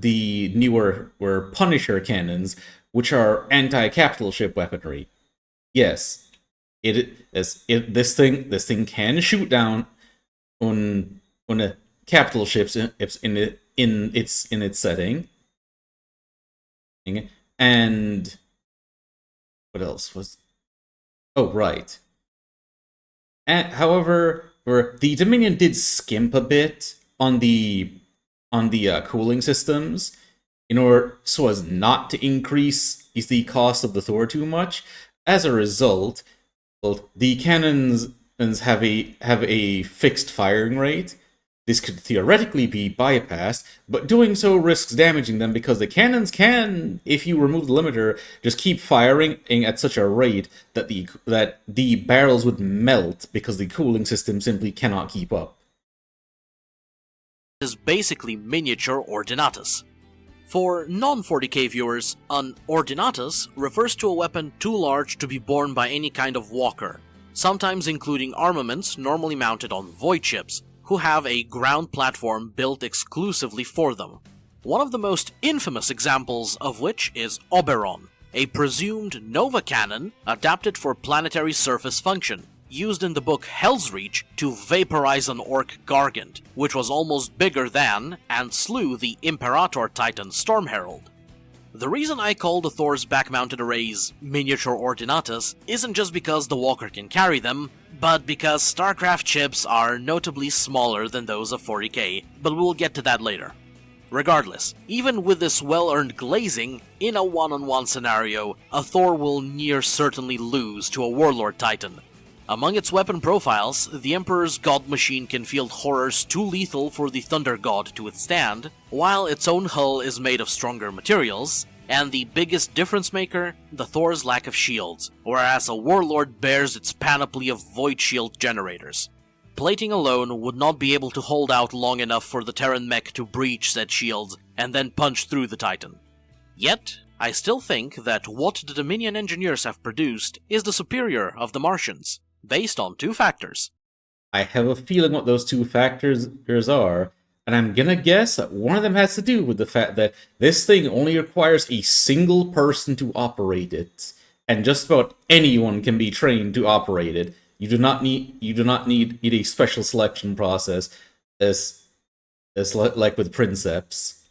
the newer Punisher cannons, which are anti-capital ship weaponry. Yes, this thing can shoot down on a capital ships in its setting. And what else was? Oh, right. And however, the Dominion did skimp a bit on the cooling systems in order so as not to increase the cost of the Thor too much. As a result, well, the cannons have a fixed firing rate. This could theoretically be bypassed, but doing so risks damaging them because the cannons can, if you remove the limiter, just keep firing at such a rate that the barrels would melt because the cooling system simply cannot keep up. Is basically miniature ordinatus. For non-40k viewers, an ordinatus refers to a weapon too large to be borne by any kind of walker, sometimes including armaments normally mounted on void ships, who have a ground platform built exclusively for them. One of the most infamous examples of which is Oberon, a presumed Nova cannon adapted for planetary surface function, used in the book Hell's Reach to vaporize an orc gargant, which was almost bigger than and slew the Imperator Titan Storm Herald. The reason I call the Thor's back-mounted arrays miniature ordinatus isn't just because the walker can carry them, but because StarCraft ships are notably smaller than those of 40k, but we'll get to that later. Regardless, even with this well-earned glazing, in a one-on-one scenario, a Thor will near certainly lose to a Warlord Titan. Among its weapon profiles, the Emperor's God Machine can field horrors too lethal for the Thunder God to withstand, while its own hull is made of stronger materials, and the biggest difference maker, the Thor's lack of shields, whereas a Warlord bears its panoply of void shield generators. Plating alone would not be able to hold out long enough for the Terran mech to breach said shields and then punch through the Titan. Yet, I still think that what the Dominion engineers have produced is the superior of the Martians, based on 2 factors. I have a feeling what those 2 factors are, and I'm gonna guess that one of them has to do with the fact that this thing only requires a single person to operate it, and just about anyone can be trained to operate it. You do not need a special selection process, as like with Princeps.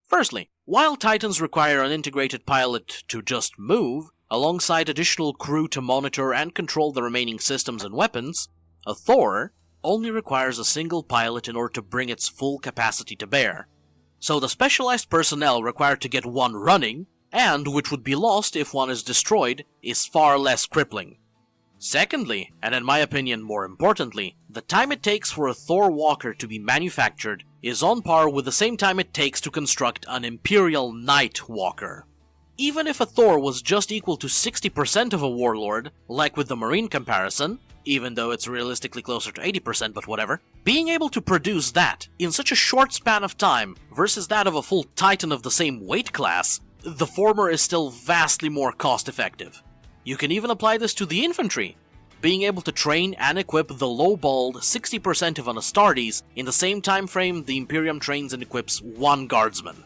Firstly, while Titans require an integrated pilot to just move, alongside additional crew to monitor and control the remaining systems and weapons, a Thor only requires a single pilot in order to bring its full capacity to bear. So the specialized personnel required to get one running, and which would be lost if one is destroyed, is far less crippling. Secondly, and in my opinion more importantly, the time it takes for a Thor walker to be manufactured is on par with the same time it takes to construct an Imperial Knight walker. Even if a Thor was just equal to 60% of a warlord, like with the Marine comparison, even though it's realistically closer to 80%, but whatever, being able to produce that in such a short span of time versus that of a full Titan of the same weight class, the former is still vastly more cost-effective. You can even apply this to the infantry, being able to train and equip the low-balled 60% of an Astartes in the same time frame the Imperium trains and equips one guardsman.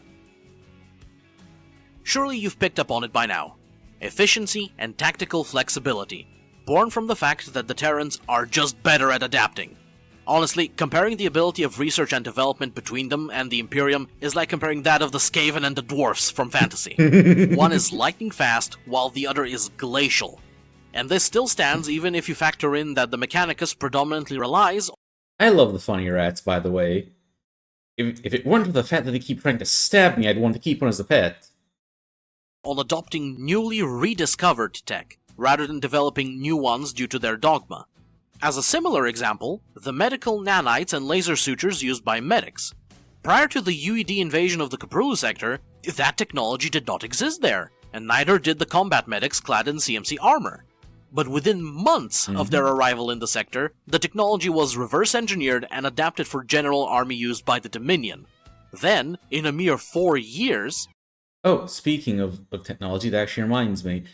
Surely you've picked up on it by now. Efficiency and tactical flexibility, born from the fact that the Terrans are just better at adapting. Honestly, comparing the ability of research and development between them and the Imperium is like comparing that of the Skaven and the Dwarfs from fantasy. One is lightning fast, while the other is glacial. And this still stands even if you factor in that the Mechanicus predominantly relies... I love the funny rats, by the way. If it weren't for the fact that they keep trying to stab me, I'd want to keep one as a pet. ...on adopting newly rediscovered tech, rather than developing new ones due to their dogma. As a similar example, the medical nanites and laser sutures used by medics. Prior to the UED invasion of the Caprulu sector, that technology did not exist there, and neither did the combat medics clad in CMC armor. But within months of their arrival in the sector, the technology was reverse-engineered and adapted for general army use by the Dominion. Then, in a mere 4 years... Oh, speaking of technology, that actually reminds me.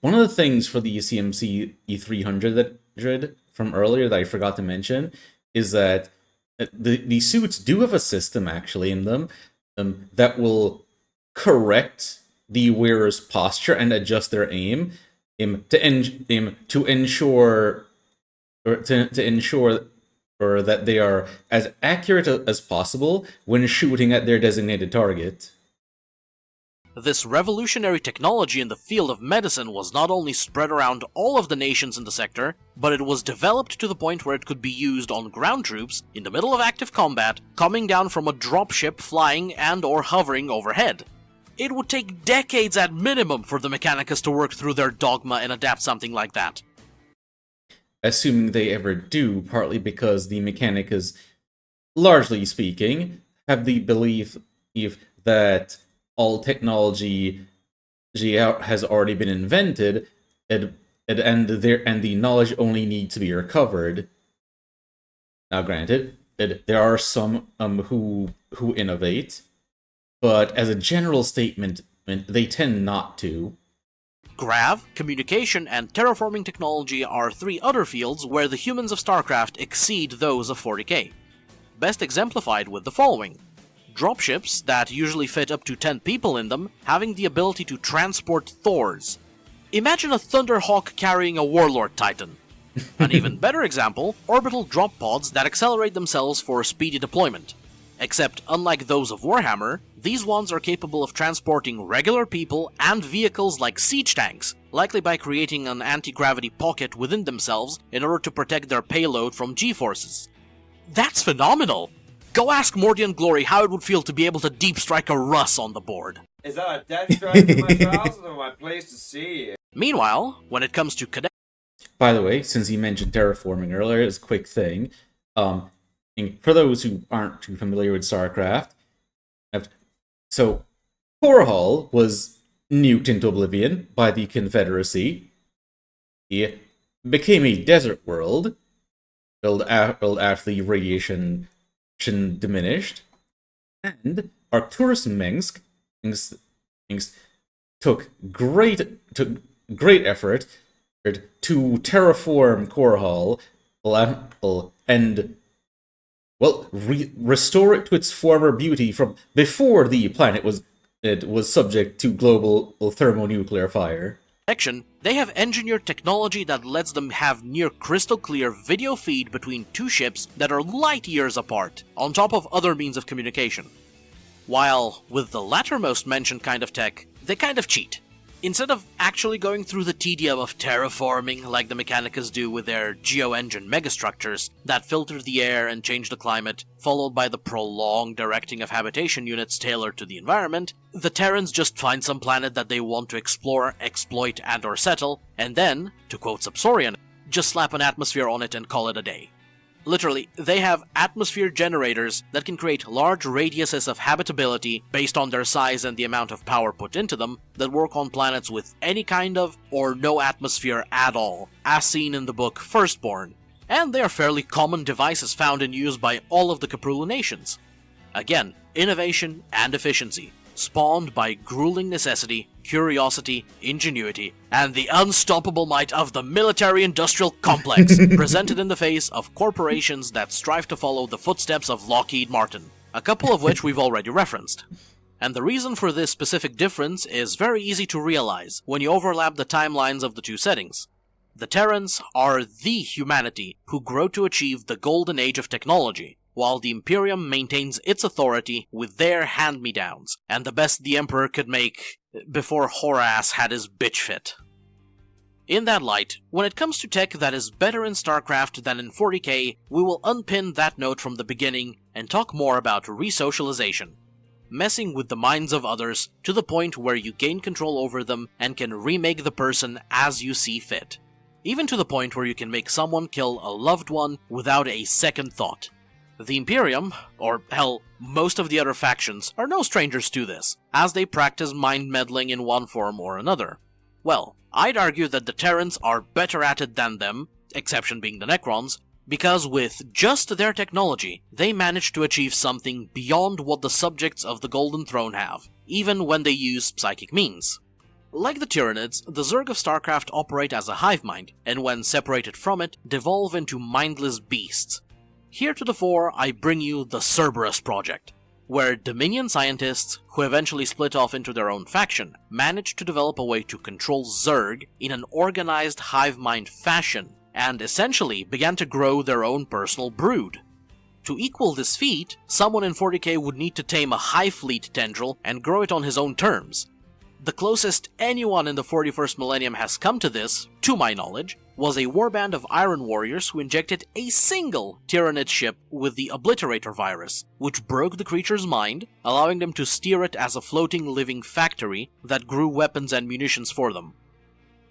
One of the things for the CMC E300 from earlier that I forgot to mention is that the suits do have a system actually in them that will correct the wearer's posture and adjust their aim to ensure that they are as accurate as possible when shooting at their designated target. This revolutionary technology in the field of medicine was not only spread around all of the nations in the sector, but it was developed to the point where it could be used on ground troops in the middle of active combat, coming down from a dropship flying and or hovering overhead. It would take decades at minimum for the Mechanicus to work through their dogma and adapt something like that. Assuming they ever do, partly because the Mechanicus, largely speaking, have the belief that all technology has already been invented, and the knowledge only needs to be recovered. Now, granted, there are some who innovate, but as a general statement, they tend not to. Grav, communication, and terraforming technology are 3 other fields where the humans of StarCraft exceed those of 40K. Best exemplified with the following. Dropships that usually fit up to 10 people in them, having the ability to transport Thors. Imagine a Thunderhawk carrying a Warlord Titan. An even better example, orbital drop pods that accelerate themselves for speedy deployment. Except, unlike those of Warhammer, these ones are capable of transporting regular people and vehicles like siege tanks, likely by creating an anti-gravity pocket within themselves in order to protect their payload from G-forces. That's phenomenal! Go ask Mordian Glory how it would feel to be able to deep strike a Russ on the board. Is that a death strike in my trousers or my place to see? Meanwhile, when it comes to cadet... By the way, since you mentioned terraforming earlier, it's a quick thing. For those who aren't too familiar with StarCraft, so Korhal was nuked into oblivion by the Confederacy. It became a desert world, after the radiation diminished, and Arcturus Mengsk took great effort to terraform Korhal and restore it to its former beauty from before the planet was subject to global thermonuclear fire. They have engineered technology that lets them have near crystal clear video feed between 2 ships that are light years apart, on top of other means of communication. While, with the lattermost mentioned kind of tech, they kind of cheat. Instead of actually going through the tedium of terraforming like the Mechanicus do with their geo-engine megastructures that filter the air and change the climate, followed by the prolonged directing of habitation units tailored to the environment, the Terrans just find some planet that they want to explore, exploit, and or settle, and then, to quote Subsorian, just slap an atmosphere on it and call it a day. Literally, they have atmosphere generators that can create large radiuses of habitability based on their size and the amount of power put into them that work on planets with any kind of or no atmosphere at all, as seen in the book Firstborn, and they are fairly common devices found in use by all of the Caprula nations. Again, innovation and efficiency, spawned by grueling necessity, curiosity, ingenuity, and the unstoppable might of the military-industrial complex, presented in the face of corporations that strive to follow the footsteps of Lockheed Martin, a couple of which we've already referenced. And the reason for this specific difference is very easy to realize when you overlap the timelines of the two settings. The Terrans are the humanity who grow to achieve the golden age of technology, while the Imperium maintains its authority with their hand-me-downs, and the best the Emperor could make before Horace had his bitch fit. In that light, when it comes to tech that is better in StarCraft than in 40K, we will unpin that note from the beginning and talk more about resocialization. Messing with the minds of others to the point where you gain control over them and can remake the person as you see fit. Even to the point where you can make someone kill a loved one without a second thought. The Imperium, or hell, most of the other factions, are no strangers to this, as they practice mind meddling in one form or another. Well, I'd argue that the Terrans are better at it than them, exception being the Necrons, because with just their technology, they manage to achieve something beyond what the subjects of the Golden Throne have, even when they use psychic means. Like the Tyranids, the Zerg of StarCraft operate as a hive mind, and when separated from it, devolve into mindless beasts. Here to the fore, I bring you the Cerberus Project, where Dominion scientists, who eventually split off into their own faction, managed to develop a way to control Zerg in an organized hive mind fashion, and essentially began to grow their own personal brood. To equal this feat, someone in 40k would need to tame a hive fleet tendril and grow it on his own terms. The closest anyone in the 41st millennium has come to this, to my knowledge, was a warband of Iron Warriors who injected a single Tyranid ship with the Obliterator virus, which broke the creature's mind, allowing them to steer it as a floating living factory that grew weapons and munitions for them.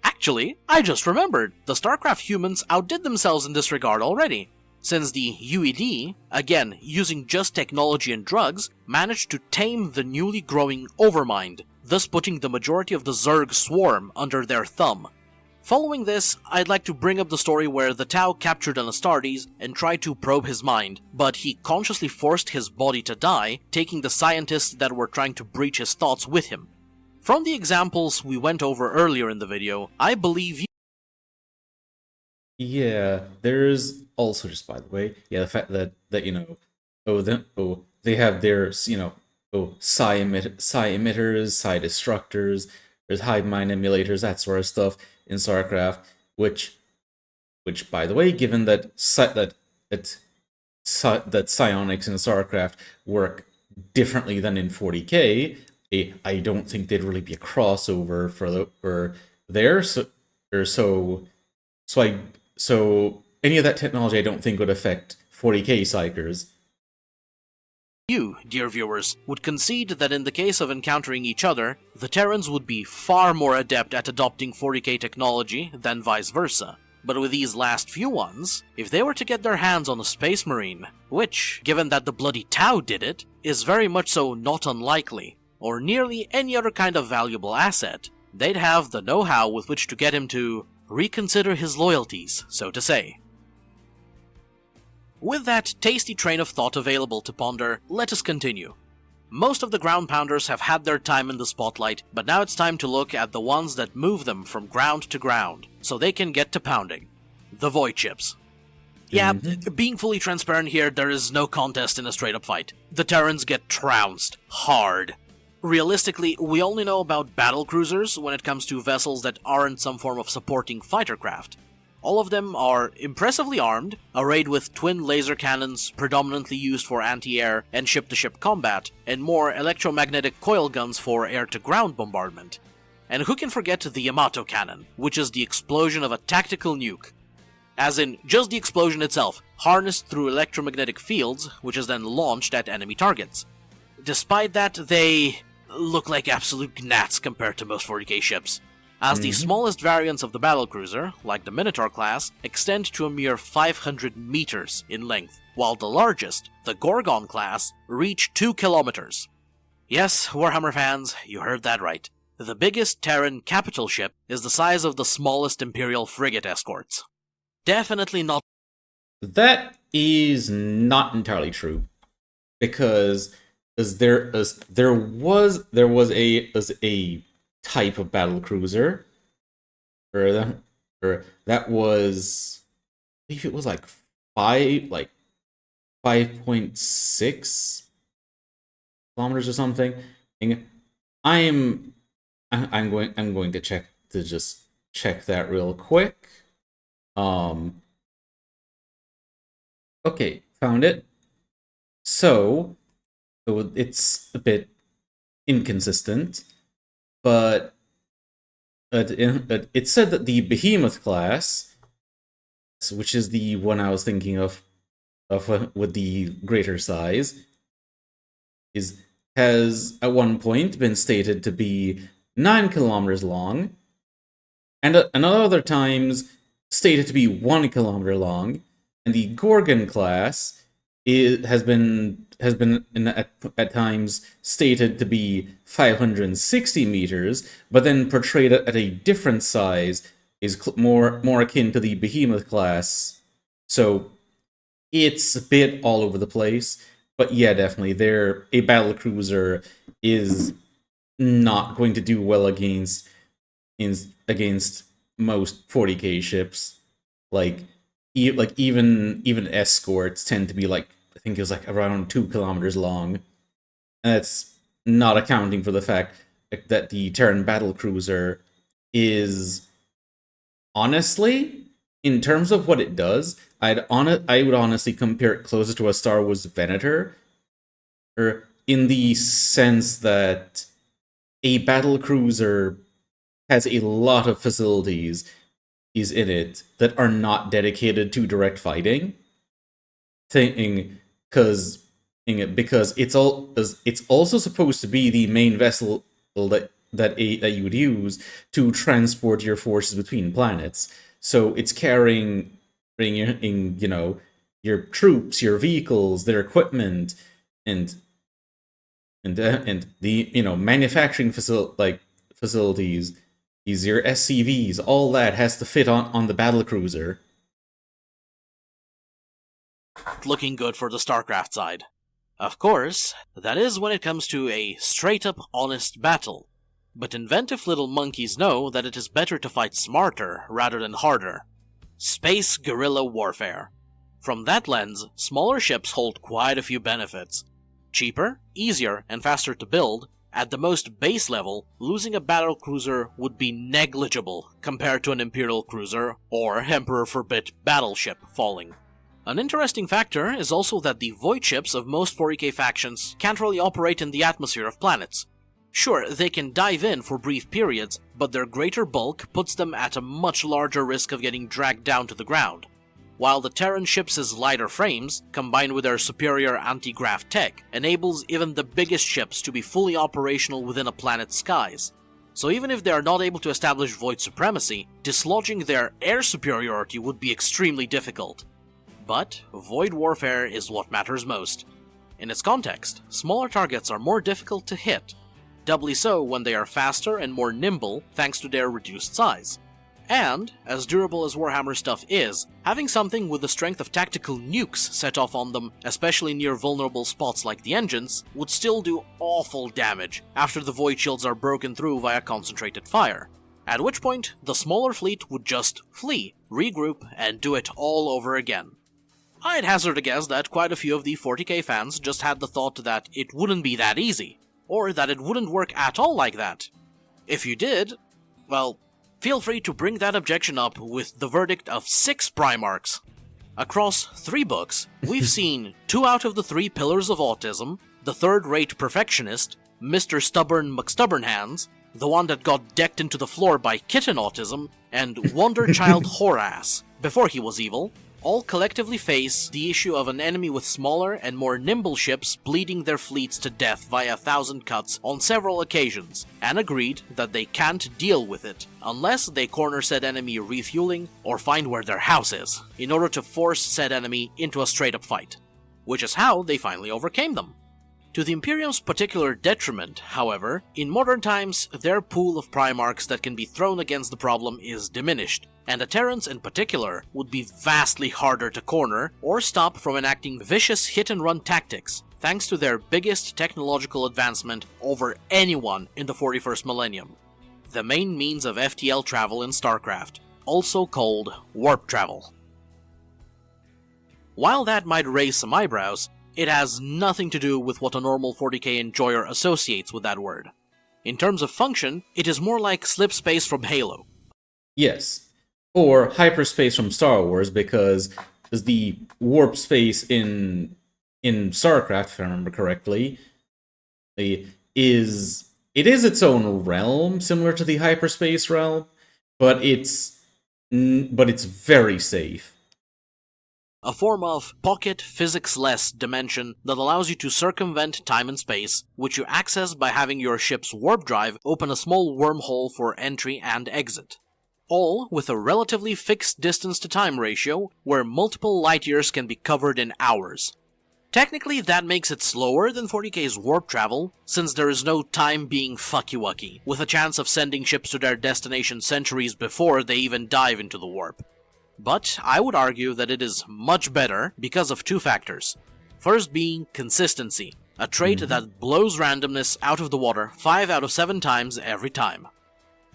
Actually, I just remembered, the StarCraft humans outdid themselves in this regard already, since the UED, again using just technology and drugs, managed to tame the newly growing Overmind, thus putting the majority of the Zerg swarm under their thumb. Following this, I'd like to bring up the story where the Tau captured an Astartes and tried to probe his mind, but he consciously forced his body to die, taking the scientists that were trying to breach his thoughts with him. From the examples we went over earlier in the video, I believe Yeah, there's also, just by the way, the fact that they have their, psi emitters, psi destructors, there's hive mind emulators, that sort of stuff in StarCraft, which by the way, given that psionics in StarCraft work differently than in 40k, I don't think there'd really be a crossover for there. So any of that technology I don't think would affect 40k psychers. You, dear viewers, would concede that in the case of encountering each other, the Terrans would be far more adept at adopting 40k technology than vice versa. But with these last few ones, if they were to get their hands on a Space Marine, which, given that the bloody Tau did it, is very much so not unlikely, or nearly any other kind of valuable asset, they'd have the know-how with which to get him to reconsider his loyalties, so to say. With that tasty train of thought available to ponder, let us continue. Most of the ground pounders have had their time in the spotlight, but now it's time to look at the ones that move them from ground to ground, so they can get to pounding. The void chips. Yeah, being fully transparent here, there is no contest in a straight-up fight. The Terrans get trounced. Hard. Realistically, we only know about battle cruisers when it comes to vessels that aren't some form of supporting fighter craft. All of them are impressively armed, arrayed with twin laser cannons predominantly used for anti-air and ship-to-ship combat, and more electromagnetic coil guns for air-to-ground bombardment. And who can forget the Yamato cannon, which is the explosion of a tactical nuke. As in, just the explosion itself, harnessed through electromagnetic fields, which is then launched at enemy targets. Despite that, they look like absolute gnats compared to most 40k ships, as the smallest variants of the battlecruiser, like the Minotaur class, extend to a mere 500 meters in length, while the largest, the Gorgon class, reach 2 kilometers. Yes, Warhammer fans, you heard that right. The biggest Terran capital ship is the size of the smallest Imperial frigate escorts. Definitely not. That is not entirely true, because there was a type of battle cruiser, or that was, I believe it was like 5.6 kilometers or something. And I'm going to check that real quick. Okay, found it. So it's a bit inconsistent, but it said that the Behemoth class, which is the one I was thinking of with the greater size, has at one point been stated to be 9 kilometers long, and at other times stated to be 1 kilometer long. And the Gorgon class has been at times stated to be 560 meters, but then portrayed at a different size, is more akin to the Behemoth class. So it's a bit all over the place. But yeah, definitely, a battlecruiser is not going to do well against most 40k ships. Even escorts tend to be I think it was around 2 kilometers long, and that's not accounting for the fact that the Terran battlecruiser is, honestly, in terms of what it does, I would honestly compare it closer to a Star Wars Venator, or in the sense that a battlecruiser has a lot of facilities in it that are not dedicated to direct fighting. Because it's also supposed to be the main vessel that you would use to transport your forces between planets. So it's carrying your troops, your vehicles, their equipment, and the manufacturing facilities. Your SCVs, all that has to fit on the battlecruiser. Looking good for the StarCraft side. Of course, that is when it comes to a straight-up honest battle. But inventive little monkeys know that it is better to fight smarter rather than harder. Space guerrilla warfare. From that lens, smaller ships hold quite a few benefits. Cheaper, easier, and faster to build. At the most base level, losing a battlecruiser would be negligible compared to an Imperial cruiser or Emperor forbid battleship falling. An interesting factor is also that the void ships of most 40k factions can't really operate in the atmosphere of planets. Sure, they can dive in for brief periods, but their greater bulk puts them at a much larger risk of getting dragged down to the ground. While the Terran ships' lighter frames, combined with their superior anti-grav tech, enables even the biggest ships to be fully operational within a planet's skies. So even if they are not able to establish void supremacy, dislodging their air superiority would be extremely difficult. But void warfare is what matters most. In its context, smaller targets are more difficult to hit, doubly so when they are faster and more nimble thanks to their reduced size. And, as durable as Warhammer stuff is, having something with the strength of tactical nukes set off on them, especially near vulnerable spots like the engines, would still do awful damage after the void shields are broken through via concentrated fire. At which point, the smaller fleet would just flee, regroup, and do it all over again. I'd hazard a guess that quite a few of the 40k fans just had the thought that it wouldn't be that easy, or that it wouldn't work at all like that. If you did, well, feel free to bring that objection up with the verdict of 6 Primarchs. Across 3 books, we've seen 2 out of the 3 pillars of autism, the third-rate perfectionist, Mr. Stubborn McStubbornhands, the one that got decked into the floor by kitten autism, and Wonder Child Horace, before he was evil, all collectively face the issue of an enemy with smaller and more nimble ships bleeding their fleets to death via 1,000 cuts on several occasions, and agreed that they can't deal with it unless they corner said enemy refueling or find where their house is, in order to force said enemy into a straight-up fight. Which is how they finally overcame them. To the Imperium's particular detriment, however, in modern times, their pool of Primarchs that can be thrown against the problem is diminished, and the Terrans in particular would be vastly harder to corner or stop from enacting vicious hit-and-run tactics, thanks to their biggest technological advancement over anyone in the 41st millennium: the main means of FTL travel in StarCraft, also called warp travel. While that might raise some eyebrows, it has nothing to do with what a normal 40k enjoyer associates with that word. In terms of function, it is more like slipspace from Halo. Yes, or hyperspace from Star Wars, because the warp space in StarCraft, if I remember correctly, is its own realm, similar to the hyperspace realm, but it's very safe. A form of pocket physics-less dimension that allows you to circumvent time and space, which you access by having your ship's warp drive open a small wormhole for entry and exit. All with a relatively fixed distance-to-time ratio, where multiple light years can be covered in hours. Technically, that makes it slower than 40k's warp travel, since there is no time being fucky-wucky, with a chance of sending ships to their destination centuries before they even dive into the warp. But I would argue that it is much better because of two factors. First being consistency, a trait that blows randomness out of the water 5 out of 7 times every time.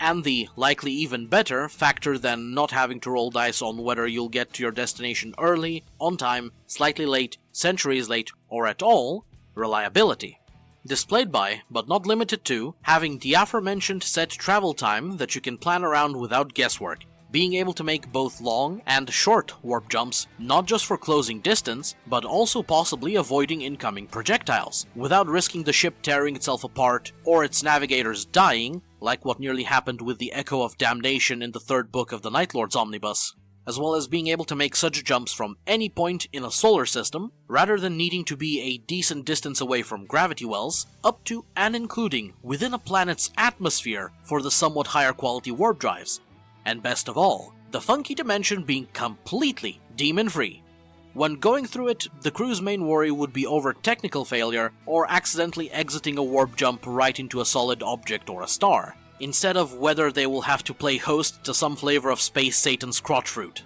And the likely even better factor than not having to roll dice on whether you'll get to your destination early, on time, slightly late, centuries late, or at all, reliability. Displayed by, but not limited to, having the aforementioned set travel time that you can plan around without guesswork, being able to make both long and short warp jumps, not just for closing distance, but also possibly avoiding incoming projectiles, without risking the ship tearing itself apart or its navigators dying, like what nearly happened with the Echo of Damnation in the 3rd book of the Night Lord's Omnibus, as well as being able to make such jumps from any point in a solar system, rather than needing to be a decent distance away from gravity wells, up to and including within a planet's atmosphere for the somewhat higher quality warp drives. And best of all, the funky dimension being completely demon-free. When going through it, the crew's main worry would be over technical failure or accidentally exiting a warp jump right into a solid object or a star, instead of whether they will have to play host to some flavor of Space Satan's crotch fruit.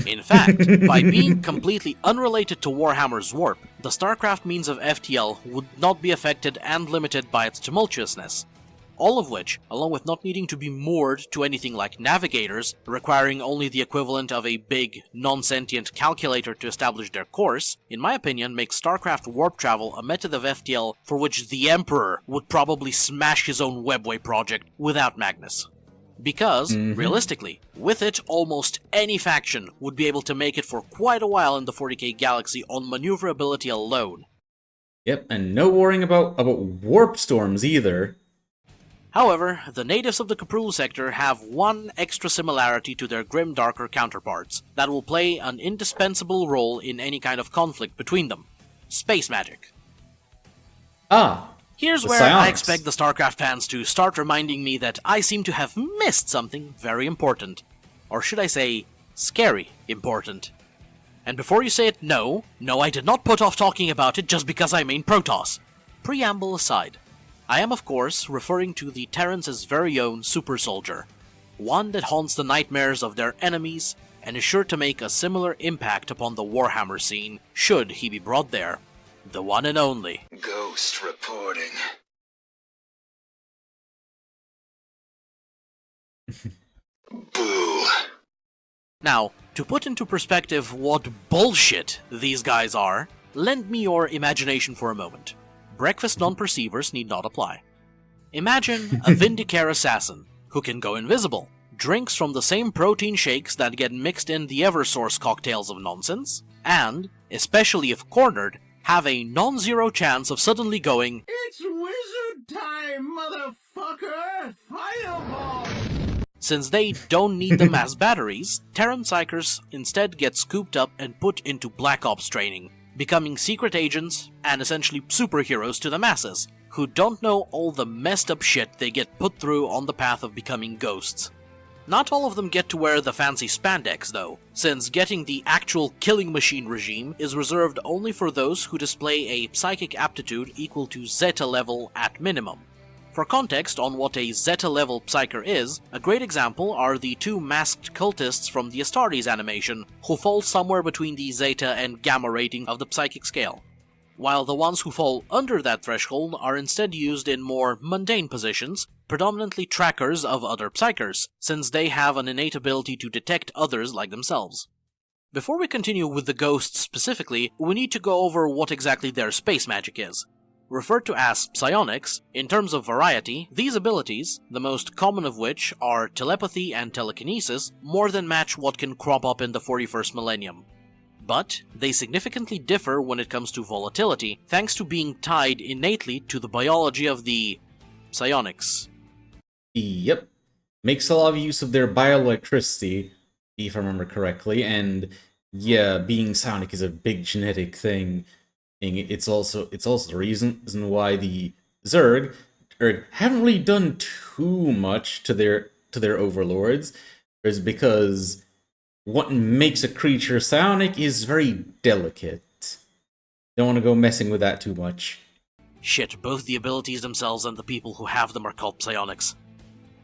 In fact, by being completely unrelated to Warhammer's warp, the StarCraft means of FTL would not be affected and limited by its tumultuousness. All of which, along with not needing to be moored to anything like navigators, requiring only the equivalent of a big, non-sentient calculator to establish their course, in my opinion makes StarCraft warp travel a method of FTL for which the Emperor would probably smash his own webway project without Magnus. Because, realistically, with it almost any faction would be able to make it for quite a while in the 40k galaxy on maneuverability alone. Yep, and no worrying about warp storms either. However, the natives of the Caprulu sector have one extra similarity to their grim darker counterparts that will play an indispensable role in any kind of conflict between them: space magic. Here's where psionics. I expect the StarCraft fans to start reminding me that I seem to have missed something very important. Or should I say, scary important. And before you say it, no, I did not put off talking about it just because I main Protoss. Preamble aside, I am of course referring to the Terrans' very own super soldier, one that haunts the nightmares of their enemies and is sure to make a similar impact upon the Warhammer scene should he be brought there. The one and only Ghost reporting. Boo. Now, to put into perspective what bullshit these guys are, lend me your imagination for a moment. Breakfast non-perceivers need not apply. Imagine a Vindicare assassin who can go invisible, drinks from the same protein shakes that get mixed in the Eversource cocktails of nonsense, and, especially if cornered, have a non-zero chance of suddenly going, It's wizard time, motherfucker! Fireball! Since they don't need them as batteries, Terran Psychers instead get scooped up and put into Black Ops training, becoming secret agents and essentially superheroes to the masses, who don't know all the messed up shit they get put through on the path of becoming ghosts. Not all of them get to wear the fancy spandex though, since getting the actual killing machine regime is reserved only for those who display a psychic aptitude equal to Zeta level at minimum. For context on what a Zeta level Psyker is, a great example are the two masked cultists from the Astartes animation, who fall somewhere between the Zeta and Gamma rating of the psychic scale, while the ones who fall under that threshold are instead used in more mundane positions, predominantly trackers of other Psychers, since they have an innate ability to detect others like themselves. Before we continue with the ghosts specifically, we need to go over what exactly their space magic is. Referred to as psionics, in terms of variety, these abilities, the most common of which are telepathy and telekinesis, more than match what can crop up in the 41st millennium. But they significantly differ when it comes to volatility, thanks to being tied innately to the biology of the psionics. Yep. Makes a lot of use of their bioelectricity, if I remember correctly, and yeah, being psionic is a big genetic thing. It's also the reason why the Zerg haven't really done too much to their overlords, is because what makes a creature psionic is very delicate. Don't want to go messing with that too much. Shit, both the abilities themselves and the people who have them are called psionics.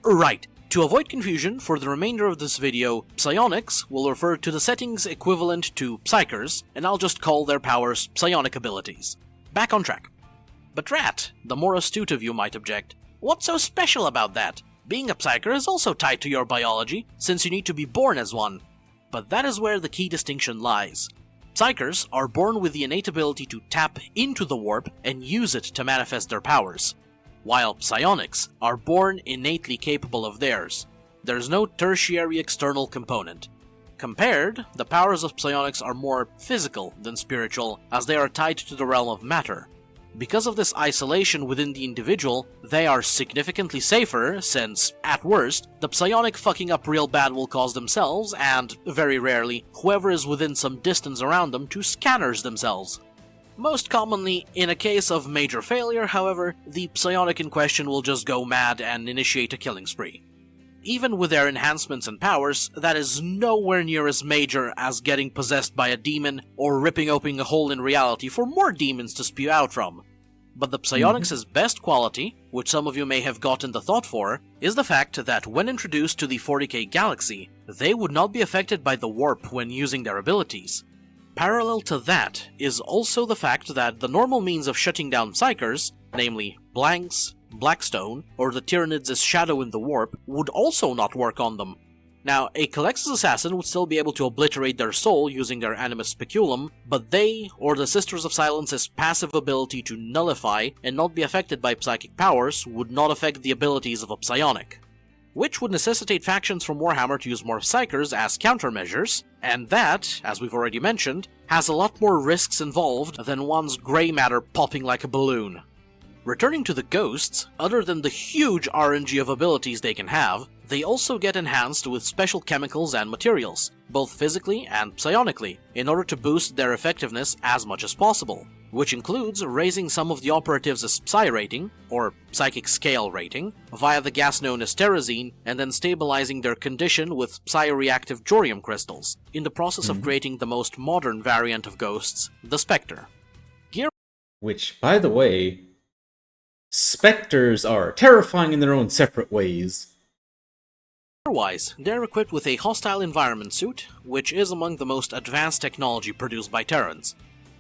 Right, to avoid confusion, for the remainder of this video, psionics will refer to the settings equivalent to psychers, and I'll just call their powers psionic abilities. Back on track. But Rat, the more astute of you might object, what's so special about that? Being a psyker is also tied to your biology, since you need to be born as one. But that is where the key distinction lies. Psychers are born with the innate ability to tap into the warp and use it to manifest their powers, while psionics are born innately capable of theirs. There's no tertiary external component. Compared, the powers of psionics are more physical than spiritual, as they are tied to the realm of matter. Because of this isolation within the individual, they are significantly safer, since, at worst, the psionic fucking up real bad will cause themselves, and, very rarely, whoever is within some distance around them to scanners themselves. Most commonly, in a case of major failure, however, the psionic in question will just go mad and initiate a killing spree. Even with their enhancements and powers, that is nowhere near as major as getting possessed by a demon or ripping open a hole in reality for more demons to spew out from. But the psionics' best quality, which some of you may have gotten the thought for, is the fact that when introduced to the 40K galaxy, they would not be affected by the warp when using their abilities. Parallel to that is also the fact that the normal means of shutting down psychers, namely blanks, Blackstone, or the Tyranids' shadow in the warp, would also not work on them. Now, a Calexis assassin would still be able to obliterate their soul using their animus speculum, but they, or the Sisters of Silence's passive ability to nullify and not be affected by psychic powers, would not affect the abilities of a psionic, which would necessitate factions from Warhammer to use more psychers as countermeasures, and that, as we've already mentioned, has a lot more risks involved than one's grey matter popping like a balloon. Returning to the ghosts, other than the huge RNG of abilities they can have, they also get enhanced with special chemicals and materials, both physically and psionically, in order to boost their effectiveness as much as possible, which includes raising some of the operatives' psi rating, or psychic scale rating, via the gas known as terrazine, and then stabilizing their condition with psi-reactive jorium crystals, in the process of creating the most modern variant of ghosts, the Spectre. Which, by the way, Spectres are terrifying in their own separate ways. Otherwise, they're equipped with a hostile environment suit, which is among the most advanced technology produced by Terrans,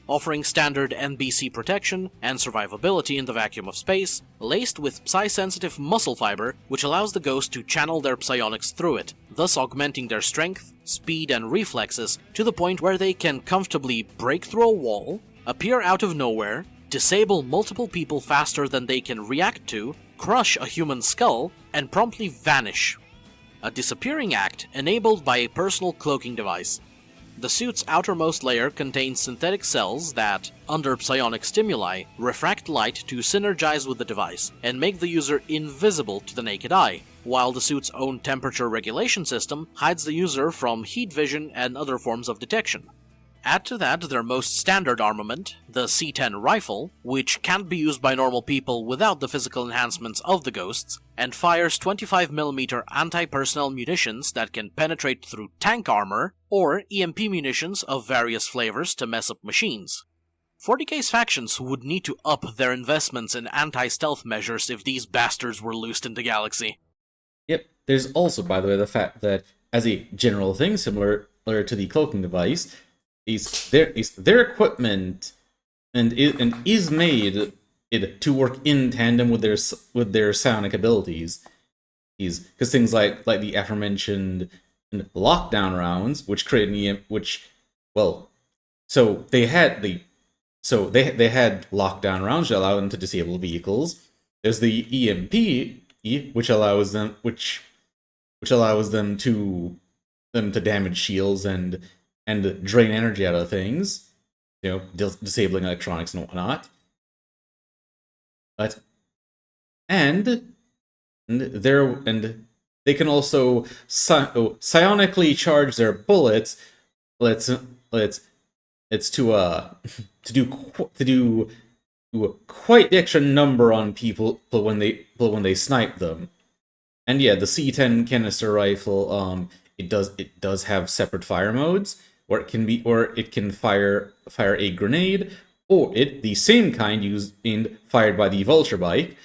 offering standard NBC protection and survivability in the vacuum of space, laced with psi-sensitive muscle fiber, which allows the ghost to channel their psionics through it, thus augmenting their strength, speed, and reflexes to the point where they can comfortably break through a wall, appear out of nowhere, disable multiple people faster than they can react to, crush a human skull, and promptly vanish. A disappearing act enabled by a personal cloaking device. The suit's outermost layer contains synthetic cells that, under psionic stimuli, refract light to synergize with the device and make the user invisible to the naked eye, while the suit's own temperature regulation system hides the user from heat vision and other forms of detection. Add to that their most standard armament, the C-10 rifle, which can't be used by normal people without the physical enhancements of the ghosts, and fires 25mm anti-personnel munitions that can penetrate through tank armor, or EMP munitions of various flavors to mess up machines. 40K's factions would need to up their investments in anti-stealth measures if these bastards were loosed in the galaxy. Yep, there's also, by the way, the fact that, as a general thing, similar to the cloaking device, their equipment is made to work in tandem with their psionic abilities. Because things like the aforementioned lockdown rounds, which create an EM, they had lockdown rounds that allow them to disable vehicles. There's the EMP, which allows them to damage shields and drain energy out of things, disabling electronics and whatnot. And they can also psionically charge their bullets. It's to do quite the extra number on people when they snipe them. And yeah, the C-10 canister rifle, it does have separate fire modes, or it can fire a grenade, or the same kind fired by the vulture bike,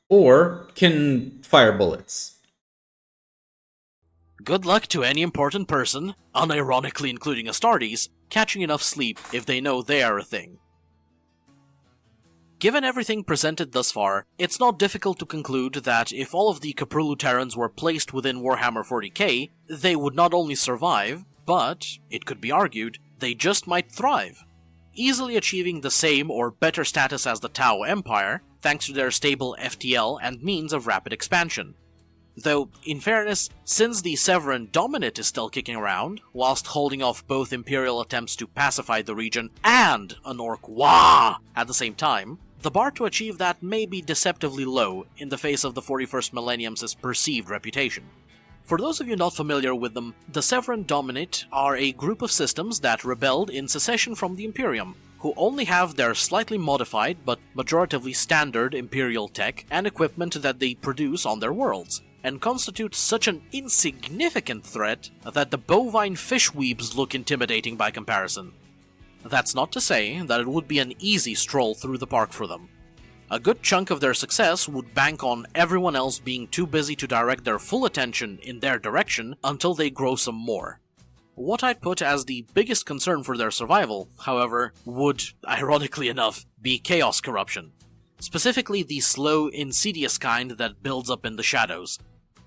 or can fire bullets. Good luck to any important person, unironically including Astartes, catching enough sleep if they know they are a thing. Given everything presented thus far, it's not difficult to conclude that if all of the Caprulu Terrans were placed within Warhammer 40K, they would not only survive, but, it could be argued, they just might thrive, easily achieving the same or better status as the Tau Empire, thanks to their stable FTL and means of rapid expansion. Though, in fairness, since the Severan Dominate is still kicking around, whilst holding off both Imperial attempts to pacify the region and an Orc Wah at the same time, the bar to achieve that may be deceptively low in the face of the 41st Millennium's perceived reputation. For those of you not familiar with them, the Severan Dominate are a group of systems that rebelled in secession from the Imperium, who only have their slightly modified but majoritively standard Imperial tech and equipment that they produce on their worlds, and constitute such an insignificant threat that the bovine fishweebs look intimidating by comparison. That's not to say that it would be an easy stroll through the park for them. A good chunk of their success would bank on everyone else being too busy to direct their full attention in their direction until they grow some more. What I'd put as the biggest concern for their survival, however, would, ironically enough, be chaos corruption. Specifically the slow, insidious kind that builds up in the shadows.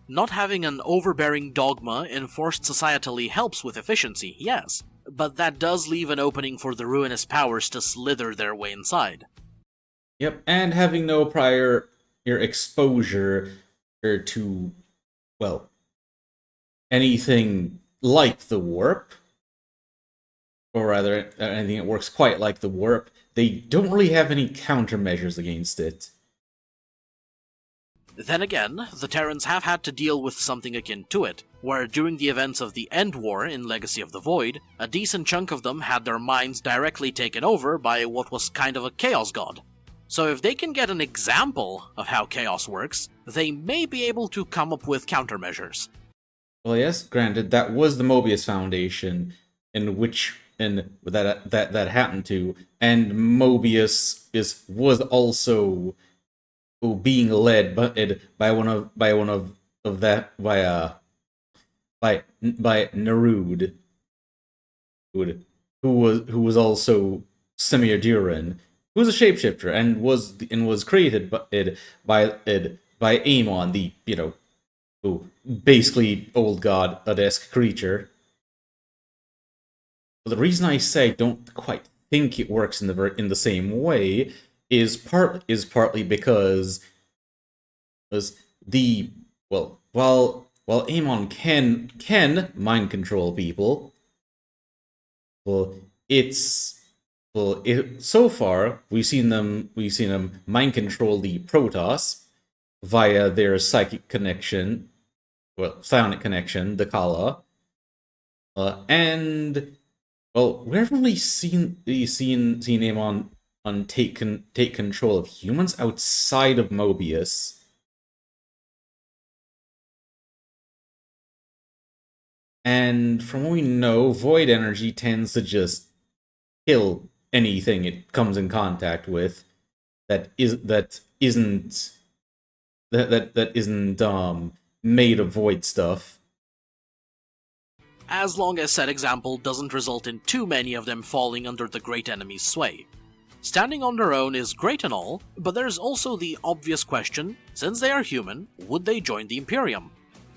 Not having an overbearing dogma enforced societally helps with efficiency, yes, but that does leave an opening for the ruinous powers to slither their way inside. Yep, and having no prior exposure to, anything like the warp, or rather, anything that works quite like the warp, they don't really have any countermeasures against it. Then again, the Terrans have had to deal with something akin to it, where during the events of the End War in Legacy of the Void, a decent chunk of them had their minds directly taken over by what was kind of a chaos god. So if they can get an example of how chaos works, they may be able to come up with countermeasures. Well, yes, granted, that was the Mobius Foundation that happened to, and Mobius was also being led by Nerud, who was also Semir Duran, who was a shapeshifter and was created by Amon, the basically old god-esque creature. But the reason I say I don't quite think it works in the same way is partly because while Amon can mind control people, well, it's so far we've seen them mind control the Protoss via their psychic connection, well, psionic connection, the Kala, and well, where have we seen him on take control of humans outside of Mobius? And from what we know, void energy tends to just kill anything it comes in contact with that isn't made of void stuff. As long as said example doesn't result in too many of them falling under the great enemy's sway. Standing on their own is great and all, but there's also the obvious question, since they are human, would they join the Imperium?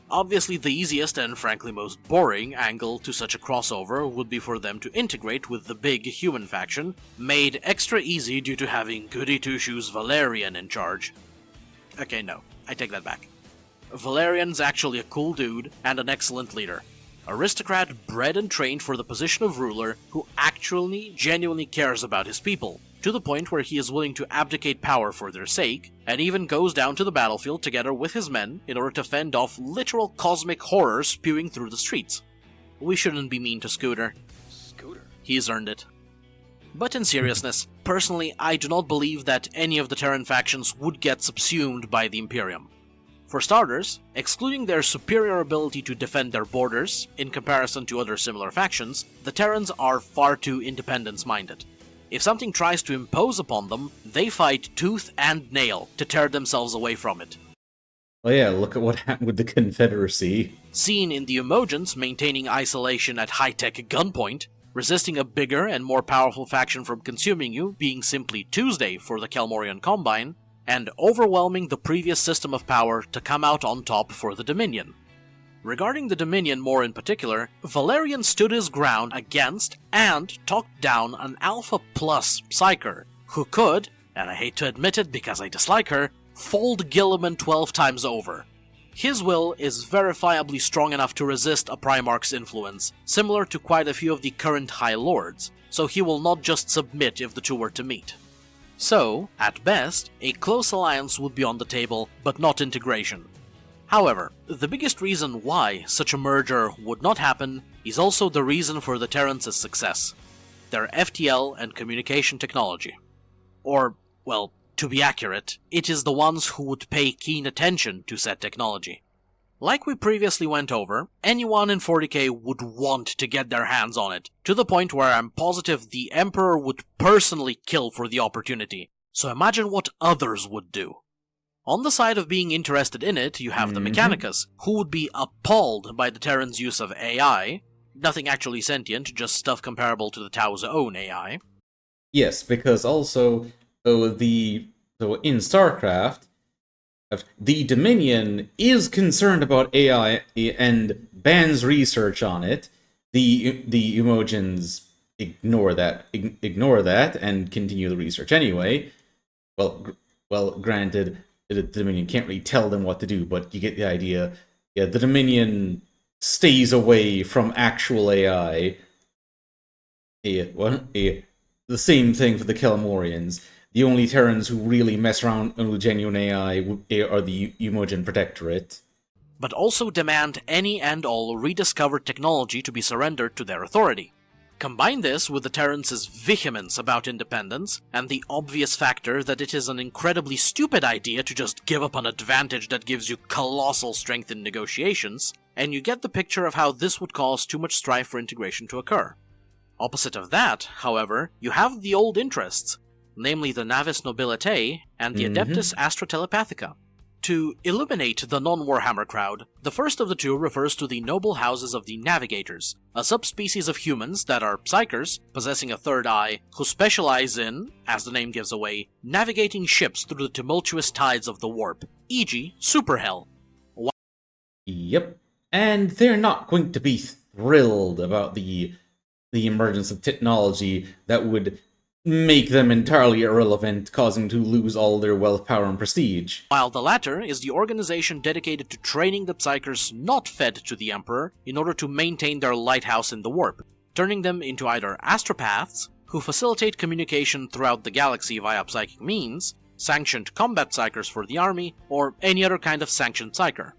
Obviously the easiest and frankly most boring angle to such a crossover would be for them to integrate with the big human faction, made extra easy due to having goody two-shoes Valerian in charge. Okay, no, I take that back. Valerian's actually a cool dude and an excellent leader. Aristocrat bred and trained for the position of ruler who actually genuinely cares about his people, to the point where he is willing to abdicate power for their sake, and even goes down to the battlefield together with his men in order to fend off literal cosmic horror spewing through the streets. We shouldn't be mean to Scooter. Scooter? He's earned it. But in seriousness, personally I do not believe that any of the Terran factions would get subsumed by the Imperium. For starters, excluding their superior ability to defend their borders, in comparison to other similar factions, the Terrans are far too independence-minded. If something tries to impose upon them, they fight tooth and nail to tear themselves away from it. Well, yeah, look at what happened with the Confederacy. Seen in the Emojans maintaining isolation at high-tech gunpoint, resisting a bigger and more powerful faction from consuming you being simply Tuesday for the kel-morian Combine, and overwhelming the previous system of power to come out on top for the Dominion. Regarding the Dominion more in particular, Valerian stood his ground against and talked down an Alpha Plus Psyker, who could, and I hate to admit it because I dislike her, fold Gilliman 12 times over. His will is verifiably strong enough to resist a Primarch's influence, similar to quite a few of the current High Lords, so he will not just submit if the two were to meet. So, at best, a close alliance would be on the table, but not integration. However, the biggest reason why such a merger would not happen is also the reason for the Terrans' success: their FTL and communication technology. Or, well, to be accurate, it is the ones who would pay keen attention to said technology. Like we previously went over, anyone in 40k would want to get their hands on it, to the point where I'm positive the Emperor would personally kill for the opportunity, so imagine what others would do. On the side of being interested in it, you have the Mechanicus, who would be appalled by the Terrans' use of AI, nothing actually sentient, just stuff comparable to the Tau's own AI. Yes, because also, in StarCraft, the Dominion is concerned about AI and bans research on it. The Emojans ignore that and continue the research anyway. Well, granted, the Dominion can't really tell them what to do, but you get the idea. Yeah, the Dominion stays away from actual AI. The same thing for the kel-morians. The only Terrans who really mess around with genuine AI are the Emojan Protectorate. But also demand any and all rediscovered technology to be surrendered to their authority. Combine this with the Terrans' vehemence about independence, and the obvious factor that it is an incredibly stupid idea to just give up an advantage that gives you colossal strength in negotiations, and you get the picture of how this would cause too much strife for integration to occur. Opposite of that, however, you have the old interests, namely the Navis Nobilitae and the Adeptus Astra Telepathica. To illuminate the non-Warhammer crowd, the first of the two refers to the noble houses of the Navigators, a subspecies of humans that are psychers, possessing a third eye, who specialize in, as the name gives away, navigating ships through the tumultuous tides of the warp, e.g. Super Hell. Yep, and they're not going to be thrilled about the emergence of technology that would make them entirely irrelevant, causing to lose all their wealth, power, and prestige. While the latter is the organization dedicated to training the Psychers not fed to the Emperor in order to maintain their lighthouse in the warp, turning them into either astropaths, who facilitate communication throughout the galaxy via psychic means, sanctioned combat psychers for the army, or any other kind of sanctioned psyker.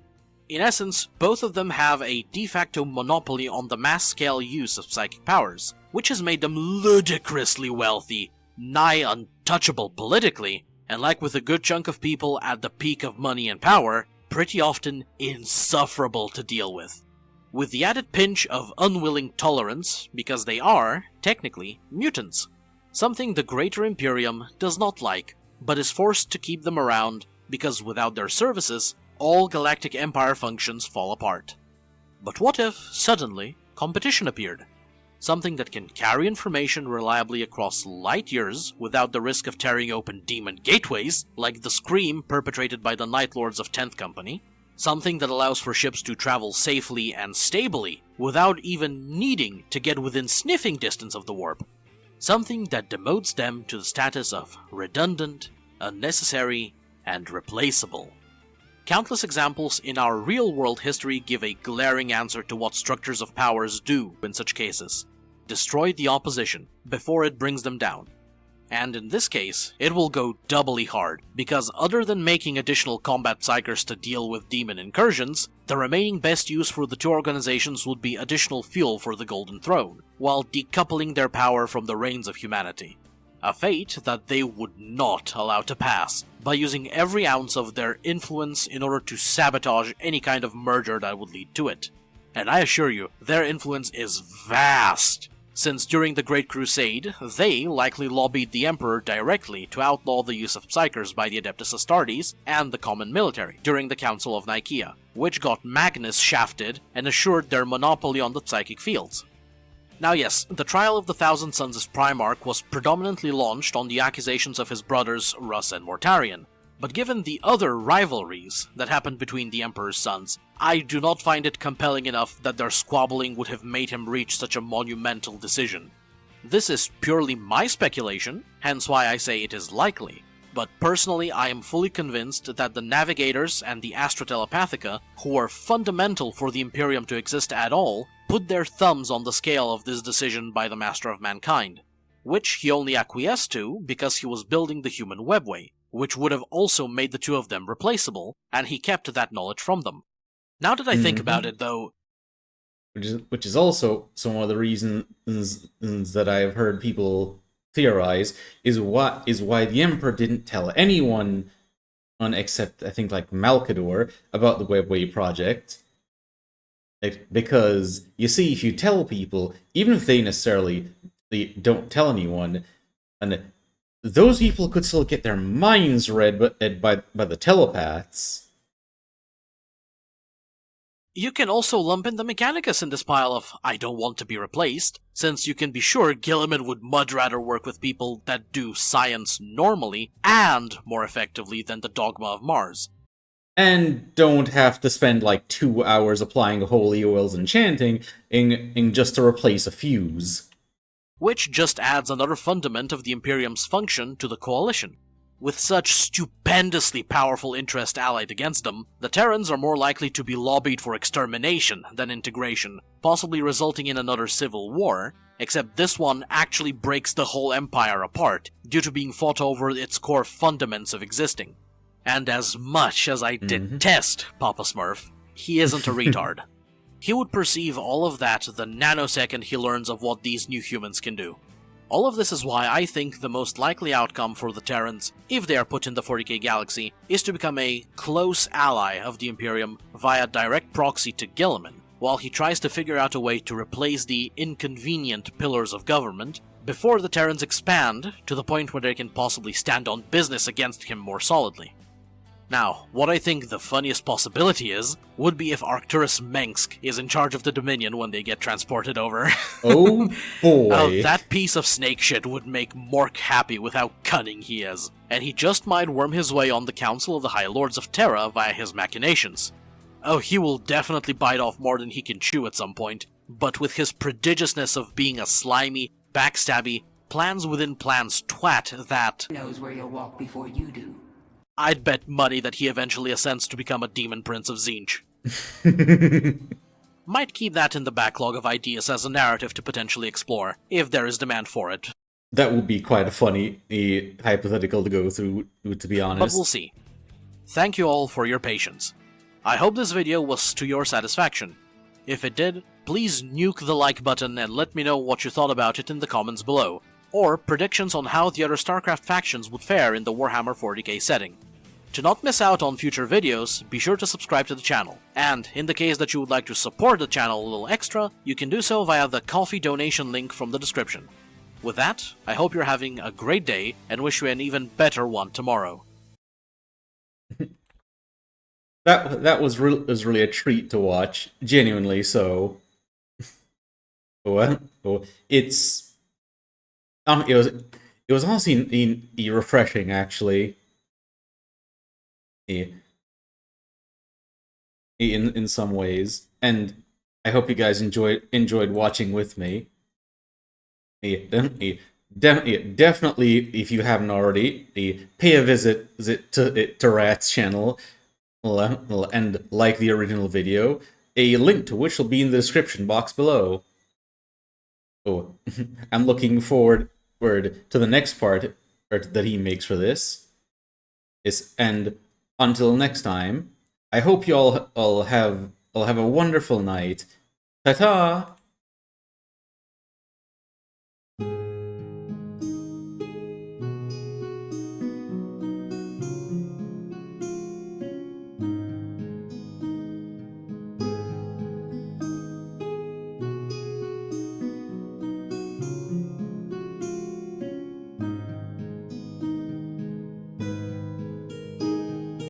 In essence, both of them have a de facto monopoly on the mass-scale use of psychic powers, which has made them ludicrously wealthy, nigh untouchable politically, and like with a good chunk of people at the peak of money and power, pretty often insufferable to deal with. With the added pinch of unwilling tolerance, because they are, technically, mutants. Something the Greater Imperium does not like, but is forced to keep them around, because without their services, all Galactic Empire functions fall apart. But what if, suddenly, competition appeared? Something that can carry information reliably across light years without the risk of tearing open demon gateways, like the Scream perpetrated by the Night Lords of 10th Company. Something that allows for ships to travel safely and stably without even needing to get within sniffing distance of the warp. Something that demotes them to the status of redundant, unnecessary, and replaceable. Countless examples in our real-world history give a glaring answer to what structures of powers do in such cases. Destroy the opposition before it brings them down. And in this case, it will go doubly hard, because other than making additional combat psychers to deal with demon incursions, the remaining best use for the two organizations would be additional fuel for the Golden Throne, while decoupling their power from the reins of humanity. A fate that they would not allow to pass, by using every ounce of their influence in order to sabotage any kind of merger that would lead to it. And I assure you, their influence is vast, since during the Great Crusade, they likely lobbied the Emperor directly to outlaw the use of psychers by the Adeptus Astartes and the common military during the Council of Nicaea, which got Magnus shafted and assured their monopoly on the psychic fields. Now yes, the trial of the Thousand Sons as Primarch was predominantly launched on the accusations of his brothers Russ and Mortarion, but given the other rivalries that happened between the Emperor's sons, I do not find it compelling enough that their squabbling would have made him reach such a monumental decision. This is purely my speculation, hence why I say it is likely, but personally I am fully convinced that the Navigators and the Astra Telepathica, who are fundamental for the Imperium to exist at all, put their thumbs on the scale of this decision by the Master of Mankind, which he only acquiesced to because he was building the human webway, which would have also made the two of them replaceable, and he kept that knowledge from them. Now that I think about it, though... Which is also some of the reasons that I have heard people theorize is why the Emperor didn't tell anyone, except I think like Malkador, about the Webway project. Because, you see, if you tell people, even if they don't tell anyone, and those people could still get their minds read by the telepaths. You can also lump in the Mechanicus in this pile of I don't want to be replaced, since you can be sure Gilliman would much rather work with people that do science normally and more effectively than the dogma of Mars. And don't have to spend like 2 hours applying holy oils and chanting in just to replace a fuse. Which just adds another fundament of the Imperium's function to the Coalition. With such stupendously powerful interest allied against them, the Terrans are more likely to be lobbied for extermination than integration, possibly resulting in another civil war, except this one actually breaks the whole Empire apart, due to being fought over its core fundaments of existing. And as much as I detest Papa Smurf, he isn't a retard. He would perceive all of that the nanosecond he learns of what these new humans can do. All of this is why I think the most likely outcome for the Terrans, if they are put in the 40K galaxy, is to become a close ally of the Imperium via direct proxy to Gilliman, while he tries to figure out a way to replace the inconvenient pillars of government before the Terrans expand to the point where they can possibly stand on business against him more solidly. Now, what I think the funniest possibility is, would be if Arcturus Mengsk is in charge of the Dominion when they get transported over. Oh boy. Now, that piece of snake shit would make Mork happy with how cunning he is, and he just might worm his way on the Council of the High Lords of Terra via his machinations. Oh, he will definitely bite off more than he can chew at some point, but with his prodigiousness of being a slimy, backstabby, plans within plans twat that knows where you'll walk before you do. I'd bet money that he eventually ascends to become a demon prince of Zinj. might keep that in the backlog of ideas as a narrative to potentially explore, if there is demand for it. That would be quite a funny hypothetical to go through, to be honest. But we'll see. Thank you all for your patience. I hope this video was to your satisfaction. If it did, please nuke the like button and let me know what you thought about it in the comments below, or predictions on how the other StarCraft factions would fare in the Warhammer 40K setting. To not miss out on future videos, be sure to subscribe to the channel, and in the case that you would like to support the channel a little extra, you can do so via the Ko-fi donation link from the description. With that, I hope you're having a great day, and wish you an even better one tomorrow. That was really a treat to watch, genuinely so. It was honestly refreshing, actually. In some ways, and I hope you guys enjoyed watching with me. Definitely, if you haven't already, pay a visit to Rat's channel and like the original video, a link to which will be in the description box below. Oh, I'm looking forward to the next part that he makes for this. And until next time, I hope you all have a wonderful night. Ta-ta!